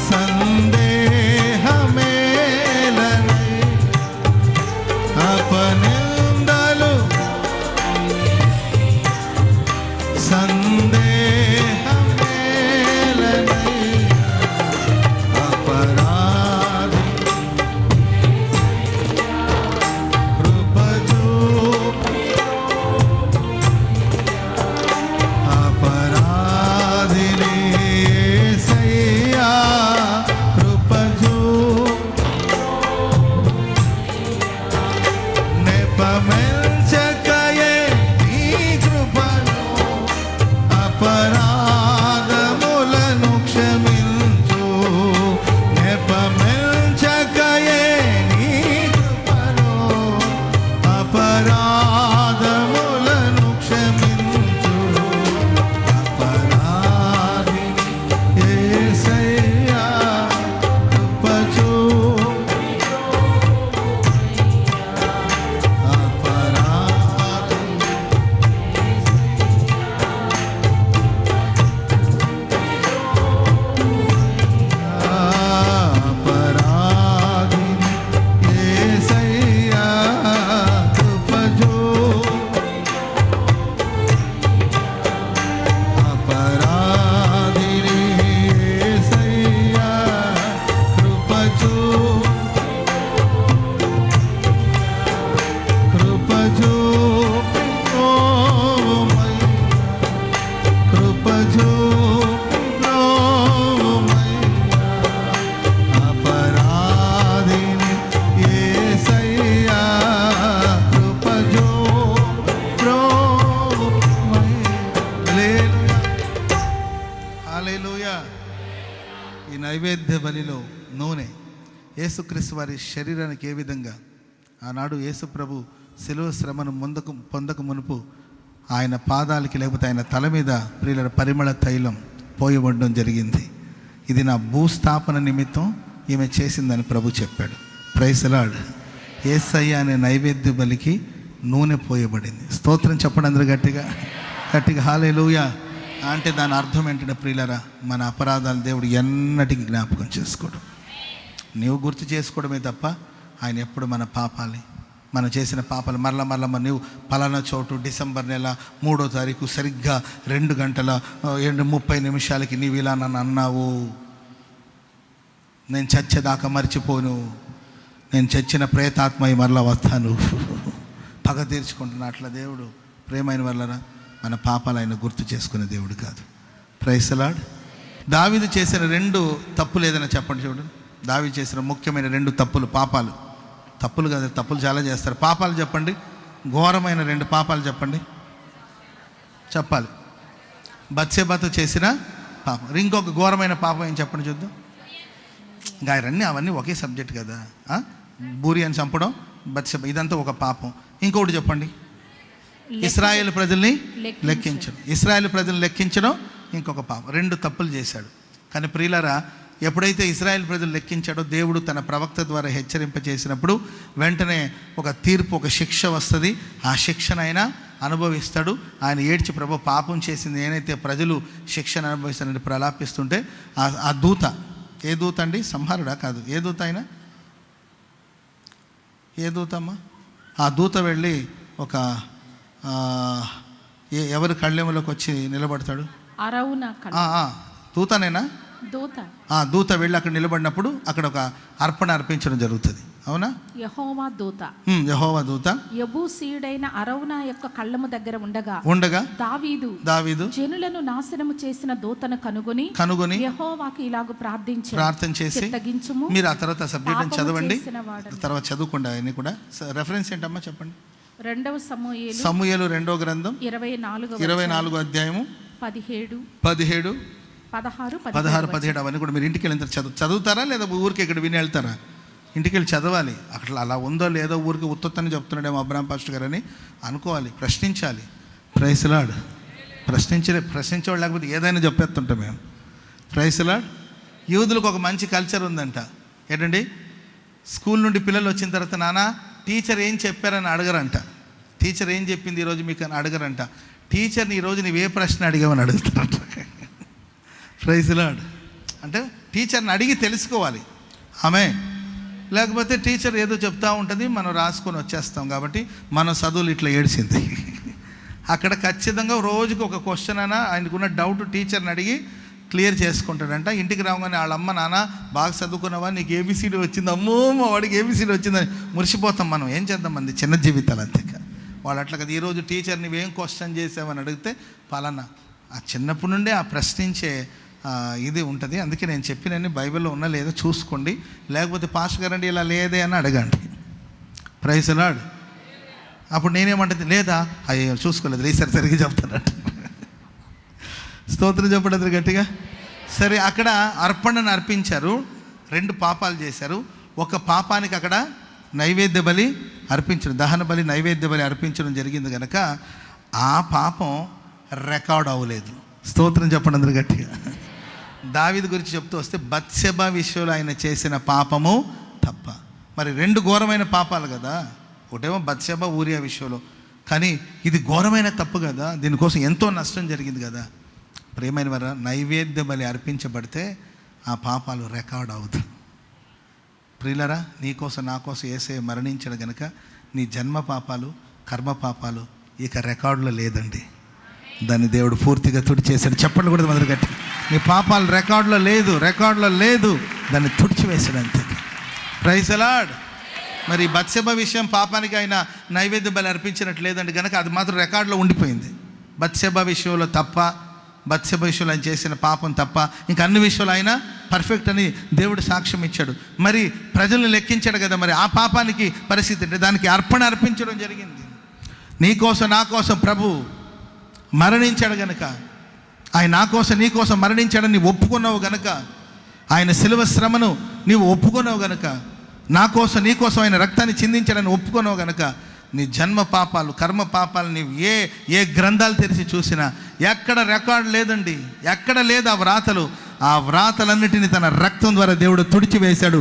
సందేహమేలనై అపనిందలు సందేహమేలనై అపరాధి కృపచూపి అపరాధిని యేసయ్యా కృపచూపి నెపమెంచకయే నీ కృపను అపరాధములను క్షమించు నెపమెంచకయే నీ కృపను అపరాధములను క్షమించు అపరాధిని యేసయ్యా కృపచూపి అపరాధిని అపరాధిని యేసయ్యా కృపచూపి అపరాధిని యేసయ్యా కృపచూపి కృపచూపి ఓమయ్యా కృపచూపి ఓమయ్యా అపరాధిని యేసయ్యా కృపచూపి ఓమయ్యా. హల్లెలూయా. ఈ నైవేద్య బలిలో నూనె యేసుక్రీస్తు వారి శరీరానికి ఏ విధంగా ఆనాడు యేసు ప్రభు శిలువ శ్రమను పొందక మునుపు ఆయన పాదాలకి లేకపోతే ఆయన తల మీద ప్రియుల పరిమళ తైలం పోయబడడం జరిగింది. ఇది నా భూస్థాపన నిమిత్తం ఈమె చేసిందని ప్రభు చెప్పాడు. Praise lord. యేసయ్య అనే నైవేద్య బలికి నూనె పోయబడింది. స్తోత్రం చెప్పండి అందరూ గట్టిగా గట్టిగా హల్లెలూయా. అంటే దాని అర్థం ఏంటంటే ప్రియులరా, మన అపరాధాలు దేవుడు ఎన్నటికీ జ్ఞాపకం చేసుకోడు. నీవు గుర్తు చేసుకోవడమే తప్ప ఆయన ఎప్పుడు మన పాపాలి మనం చేసిన పాపాలు మరల నీవు పలానా చోటు డిసెంబర్ నెల 3వ తారీఖు సరిగ్గా 2:30 నీవు ఇలా నన్ను అన్నావు, నేను చచ్చేదాకా మర్చిపోను, నేను చచ్చిన ప్రేతాత్మయి మరలా వస్తాను, పగ తీర్చుకుంటున్నా. అట్లా దేవుడు ప్రేమైన వల్లరా మన పాపాలు ఆయన గుర్తు చేసుకునే దేవుడు కాదు. Praise the lord. దావీదు చేసిన 2 తప్పులు ఏదైనా చెప్పండి చూడండి. దావీదు చేసిన ముఖ్యమైన 2 తప్పులు, పాపాలు. తప్పులు కాదు, తప్పులు చాలా చేస్తారు. పాపాలు చెప్పండి, ఘోరమైన 2 పాపాలు చెప్పండి, చెప్పాలి. బత్షెబతో చేసిన పాపం. ఇంకొక ఘోరమైన పాపం ఏం చెప్పండి చూద్దాం. ఇంకా అవన్నీ ఒకే సబ్జెక్ట్ కదా. బూరియాని చంపడం, బత్షెబ, ఇదంతా ఒక పాపం. ఇంకొకటి చెప్పండి, ఇశ్రాయేలు ప్రజల్ని లెక్కించడం. ఇశ్రాయేలు ప్రజల్ని లెక్కించడం ఇంకొక పాపం. 2 తప్పులు చేశాడు. కానీ ప్రియులారా, ఎప్పుడైతే ఇశ్రాయేల్ ప్రజలు లెక్కించాడో దేవుడు తన ప్రవక్త ద్వారా హెచ్చరింపచేసినప్పుడు వెంటనే ఒక తీర్పు, ఒక శిక్ష వస్తుంది. ఆ శిక్షను ఆయన అనుభవిస్తాడు. ఆయన ఏడ్చి, ప్రభు పాపం చేసింది నేనైతే ప్రజలు శిక్షను అనుభవిస్తానని ప్రలాపిస్తుంటే ఆ దూత, ఏ దూత అండి? సంహారుడా? కాదు. ఏ దూత అయినా? ఏ దూత అమ్మా? ఆ దూత వెళ్ళి ఒక ఎవరి కళ్ళెములోకి వచ్చి నిలబడతాడు? దూతనేనా? దూత వెళ్ళి అక్కడ నిలబడినప్పుడు అక్కడ ఒక అర్పణ అర్పించడం జరుగుతుంది. అవునా? యెహోవా దూత యెబూసీయుడైన అరౌనా యొక్క కళ్ళము దగ్గర ఉండగా దావీదు జనులను నాశనము చేసిన దూతను కనుగొని యెహోవాకి ఇలాగ ప్రార్థన చేసి తగ్గించుము. మీరు ఆ తర్వాత సబ్జెక్ట్ చదవండి, తర్వాత చదువుకోండి. అవన్నీ కూడా రెఫరెన్స్ ఏంటమ్మా చెప్పండి. 2వ సమూయేలు 2వ గ్రంథం 24వ అధ్యాయము 17 16, 17 అవన్నీ కూడా మీరు ఇంటికి వెళ్ళిన తర్వాత చదువుతారా లేదా ఊరికి ఇక్కడ విని వెళ్తారా? ఇంటికి వెళ్ళి చదవాలి. అక్కడ అలా ఉందో లేదో ఊరికి ఉత్తొత్తని చెప్తున్నాడేమో అబ్రహాం పాస్టర్ గారు అని అనుకోవాలి, ప్రశ్నించాలి. Praise lord. ప్రశ్నించేవాళ్ళు లేకపోతే ఏదైనా చెప్పేస్తుంటాం మేము. Praise lord. యూదులకు ఒక మంచి కల్చర్ ఉందంట. ఏంటండి, స్కూల్ నుండి పిల్లలు వచ్చిన తర్వాత నాన్న టీచర్ ఏం చెప్పారని అడగరంట. టీచర్ ఏం చెప్పింది ఈరోజు మీకు అని అడగరంట. టీచర్ని ఈరోజు నువ్వు ఏ ప్రశ్న అడిగావని అడుగుతారంట. Praise lord. అంటే టీచర్ని అడిగి తెలుసుకోవాలి. ఆమె లేకపోతే టీచర్ ఏదో చెప్తా ఉంటుంది, మనం రాసుకొని వచ్చేస్తాం. కాబట్టి మన చదువులు ఇట్లా ఏడ్చింది. అక్కడ ఖచ్చితంగా రోజుకి ఒక క్వశ్చన్ అయినా ఆయనకున్న డౌట్ టీచర్ని అడిగి క్లియర్ చేసుకుంటాడంట. ఇంటికి రాగానే వాళ్ళ అమ్మ నాన్న బాగా చదువుకున్నావా, నీకు ఏబిసిడి వచ్చింది, అమ్మో మా వాడికి ఏబిసిడి వచ్చిందని మురిసిపోతాం. మనం ఏం చేద్దాం, మంది చిన్న జీవితాలు అంతే. వాళ్ళు అట్లా కదా, ఈరోజు టీచర్ నువ్వేం క్వశ్చన్ చేసావని అడిగితే పలానా. ఆ చిన్నప్పటి నుండే ఆ ప్రశ్నించే ఇది ఉంటుంది. అందుకే నేను చెప్పినన్ని బైబిల్లో ఉన్నా లేదో చూసుకోండి, లేకపోతే పాస్టర్ గారండి ఇలా లేదే అని అడగండి. Praise lord. అప్పుడు నేనేమంటుంది, లేదా అయ్యో చూసుకోలేదు రీసెర్చ్ సరిగ్గా చెప్తానంట. స్తోత్రం చెప్పడం గట్టిగా. సరే, అక్కడ అర్పణను అర్పించారు. 2 పాపాలు చేశారు. ఒక పాపానికి అక్కడ నైవేద్య బలి అర్పించడం, దహన బలి నైవేద్య బలి అర్పించడం జరిగింది కనుక ఆ పాపం రికార్డ్ అవ్వలేదు. స్తోత్రం చెప్పండి అందరూ గట్టిగా. దావీదు గురించి చెప్తూ వస్తే బత్షెబ విషయంలో ఆయన చేసిన పాపము తప్ప. మరి 2 ఘోరమైన పాపాలు కదా. ఒకటేమో బత్షెబ ఊరియా విషయంలో, కానీ ఇది ఘోరమైన తప్పు కదా. దీనికోసం ఎంతో నష్టం జరిగింది కదా. ప్రియమైన వారు, నైవేద్య బలి అర్పించబడితే ఆ పాపాలు రికార్డ్ అవుతాయి. ప్రియులరా, నీకోసం నా కోసం యేసయ్య మరణించడం కనుక నీ జన్మ పాపాలు కర్మ పాపాలు ఇక రికార్డులో లేదండి. దాన్ని దేవుడు పూర్తిగా తుడిచేశాడు. చెప్పండి కూడా మొదలు గట్టి. నీ పాపాలు రికార్డులో లేదు, దాన్ని తుడిచివేశాడు అంతే. Praise lord. మరి బత్షెబ విషయం పాపానికి ఆయన నైవేద్య బలి అర్పించినట్టు లేదండి కనుక అది మాత్రం రికార్డులో ఉండిపోయింది. బత్షెబ విషయంలో తప్ప, బత్షెబ విషయంలో ఆయన చేసిన పాపం తప్ప, ఇంకా అన్ని విషయాలు ఆయన పర్ఫెక్ట్ అని దేవుడు సాక్ష్యం ఇచ్చాడు. మరి ప్రజల్ని లెక్కించాడు కదా. మరి ఆ పాపానికి పరిస్థితి అంటే దానికి అర్పణ అర్పించడం జరిగింది. నీకోసం నా కోసం ప్రభు మరణించాడు గనుక, ఆయన నా కోసం నీ కోసం మరణించాడని నీవు ఒప్పుకున్నావు గనుక, ఆయన శిలువ శ్రమను నీవు ఒప్పుకున్నావు గనుక, నా కోసం నీ కోసం ఆయన రక్తాన్ని చిందించాడని ఒప్పుకున్నావు గనుక, నీ జన్మ పాపాలు కర్మ పాపాలు నీవు ఏ గ్రంథాలు తెరిచి చూసినా ఎక్కడ రికార్డు లేదండి. ఎక్కడ లేదు ఆ వ్రాతలన్నిటిని తన రక్తం ద్వారా దేవుడు తుడిచివేశాడు.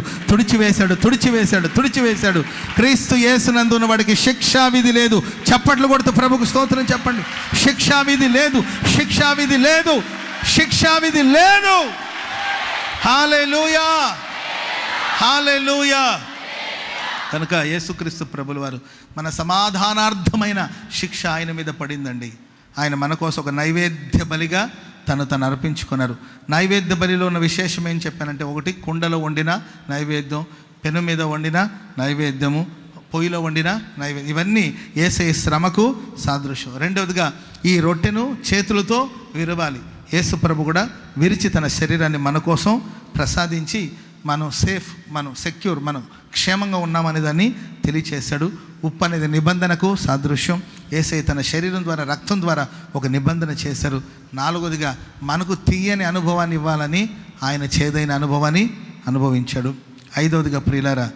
క్రీస్తు యేసునందు ఉన్న వాడికి శిక్షావిధి లేదు. చప్పట్లు కొడుతూ ప్రభుకు స్తోత్రం చెప్పండి. శిక్షావిధి లేదు. హల్లెలూయా. కనుక యేసుక్రీస్తు ప్రభుల వారు మన సమాధానార్థమైన శిక్ష ఆయన మీద పడిందండి. ఆయన మన కోసం ఒక నైవేద్య బలిగా తను అర్పించుకున్నారు. నైవేద్య బలిలో ఉన్న విశేషం ఏం చెప్పానంటే, ఒకటి కుండలో వండిన నైవేద్యం, పెను మీద వండిన నైవేద్యము, పొయ్యిలో వండిన నైవేద్యం, ఇవన్నీ యేసయ్య శ్రమకు సాదృశ్యం. రెండవదిగా ఈ రొట్టెను చేతులతో విరవాలి. యేసు ప్రభు కూడా విరిచి తన శరీరాన్ని మన కోసం ప్రసాదించి మనం సేఫ్, మనం సెక్యూర్, మనం క్షేమంగా ఉన్నామనే దాన్ని తెలియచేశాడు. ఉప్పు అనేది నిబంధనకు సాదృశ్యం. యేసయ్య తన శరీరం ద్వారా రక్తం ద్వారా ఒక నిబంధన చేశారు. 4వదిగా మనకు తీయని అనుభవాన్ని ఇవ్వాలని ఆయన చేదైన అనుభవాన్ని అనుభవించాడు. 5వదిగా ప్రియులారా,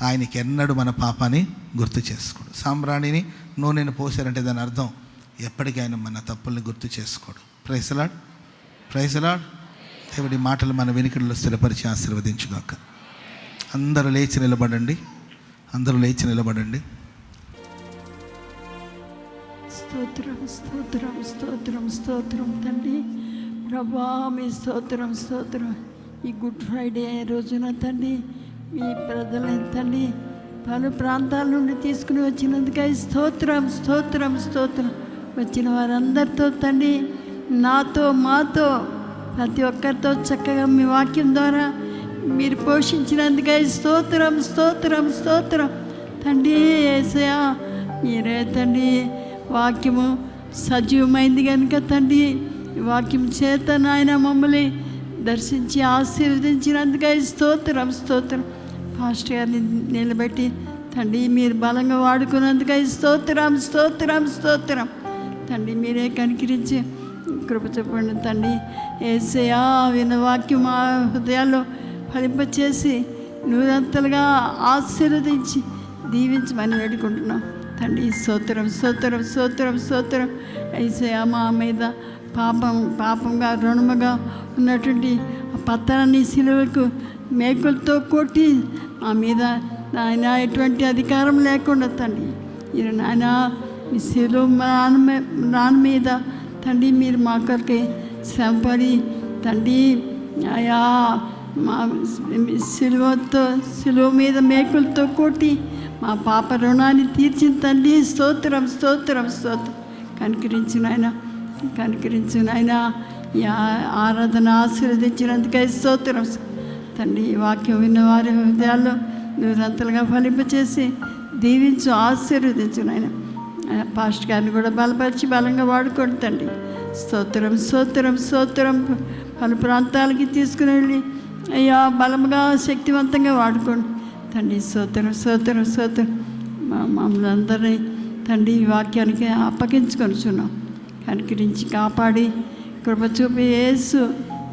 ఆయనకి ఎన్నడూ మన పాపాన్ని గుర్తు చేసుకోడు. సాంబ్రాణిని నూనెను పోసారంటే దాని అర్థం ఎప్పటికీ ఆయన మన తప్పుల్ని గుర్తు చేసుకోడు. Praise Lord. దేవుడి మాటలు మన వెనుకల్లో స్థిరపరిచి ఆశీర్వదించుగాక. అందరూ లేచి నిలబడండి. స్తోత్రం తండ్రి. ప్రభా మీ స్తోత్రం. ఈ గుడ్ ఫ్రైడే రోజున తండ్రి మీ ప్రజలైన తండ్రి పలు ప్రాంతాల నుండి తీసుకుని వచ్చినందుకై స్తోత్రం. వచ్చిన వారందరితో తండ్రి, నాతో మాతో ప్రతి ఒక్కరితో చక్కగా మీ వాక్యం ద్వారా మీరు పోషించినందుకై స్తోత్రం తండ్రి. యేసయ్యా మీరే తండ్రి వాక్యము సజీవమైంది కనుక తండ్రి, వాక్యం చేత నాయన మమ్మల్ని దర్శించి ఆశీర్వదించినందుకై స్తోత్రం. పాస్టర్ గారిని నిలబెట్టి తండ్రి మీరు బలంగా వాడుకున్నందుకై స్తోత్రం. తండ్రి మీరే కనికరించి కృప చూపండి తండ్రి. యేసయ్యా విన్న వాక్యం మా హృదయాల్లో ఫలింపచేసి నూరంతలుగా ఆశీర్వదించి దీవించమని వేడుకుంటున్నాం తండ్రి. స్తోత్రం స్తోత్రం స్తోత్రం స్తోత్రం. యేసయ్యా మా మీద పాపంగా రుణముగా ఉన్నటువంటి పత్రాన్ని సిలువకు మేకులతో కొట్టి మా మీద నాయన ఎటువంటి అధికారం లేకుండా తండ్రి మీరు నాయన మీ సిలువ నాన్న మీద తండ్రి మీరు మా కొరకే శ్రమపడి తండ్రి ఆయా మా సిలువ మీద మేకులతో కొట్టి మా పాప రుణాన్ని తీర్చిన తండ్రి. స్తోత్రం స్తోత్రం స్తోత్రం. కనికరించిన ఆయన ఈ ఆరాధన ఆశీర్వదించినందుకై స్తోత్రం తండ్రి. ఈ వాక్యం విన్నవారి హృదయాల్లో నూరంతలుగా ఫలింపచేసి దీవించు ఆశీర్వదించు నాయన. పాస్టర్ గారిని కూడా బలపరిచి బలంగా వాడుకోండి తండ్రి. స్తోత్రం స్తోత్రం స్తోత్రం. పలు ప్రాంతాలకి తీసుకుని వెళ్ళి అయ్యా బలంగా శక్తివంతంగా వాడుకోండి తండ్రి. స్తోత్రం స్తోత్రం స్తోత్రం. మమ్మల్ని అందరినీ తండ్రి ఈ వాక్యానికి అప్పగించుకొనిచున్నాం. కనికరించి కాపాడి కృప చూపి యేసు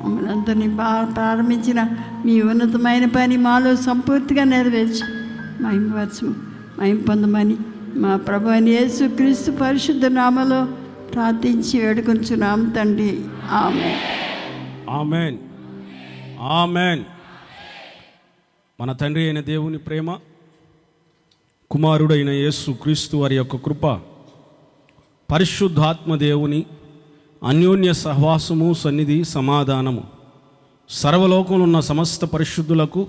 మమ్మల్ని అందరినీ ప్రారంభించిన మీ ఉన్నతమైన పని మాలో సంపూర్తిగా నెరవేర్చి మహిమ పొందమని మా ప్రభు అయిన యేసు క్రీస్తు పరిశుద్ధ నామలో ప్రార్థించి వేడుకొంచున్నాం తండ్రి. ఆమేన్. ఆమేన్. ఆమేన్. మన తండ్రి అయిన దేవుని ప్రేమ, కుమారుడైన యేసు క్రీస్తు వారి యొక్క కృప, పరిశుద్ధాత్మ దేవుని అన్యోన్య సహవాసము, సన్నిధి, సమాధానము సర్వలోకంలో ఉన్న సమస్త పరిశుద్ధులకు,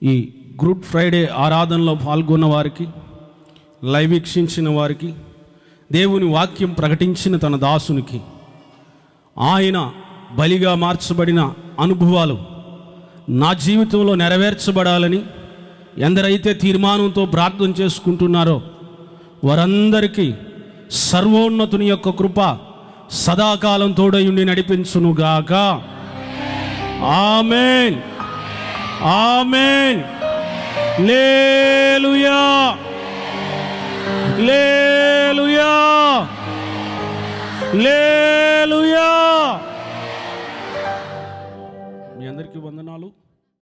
ఈ గుడ్ ఫ్రైడే ఆరాధనలో పాల్గొన్న వారికి, లైవ్ వీక్షించిన వారికి, దేవుని వాక్యం ప్రకటించిన తన దాసునికి ఆయన బలిగా మార్చబడిన అనుభవాలు నా జీవితంలో నెరవేర్చబడాలని ఎందరైతే తీర్మానంతో ప్రార్థన చేసుకుంటున్నారో వారందరికీ సర్వోన్నతుని యొక్క కృప సదాకాలం తోడయుండి నడిపించునుగాక. ఆమేన్. ఆమేన్. హల్లెలూయా. హల్లెలూయా. హల్లెలూయా. మీ అందరికీ వందనాలు.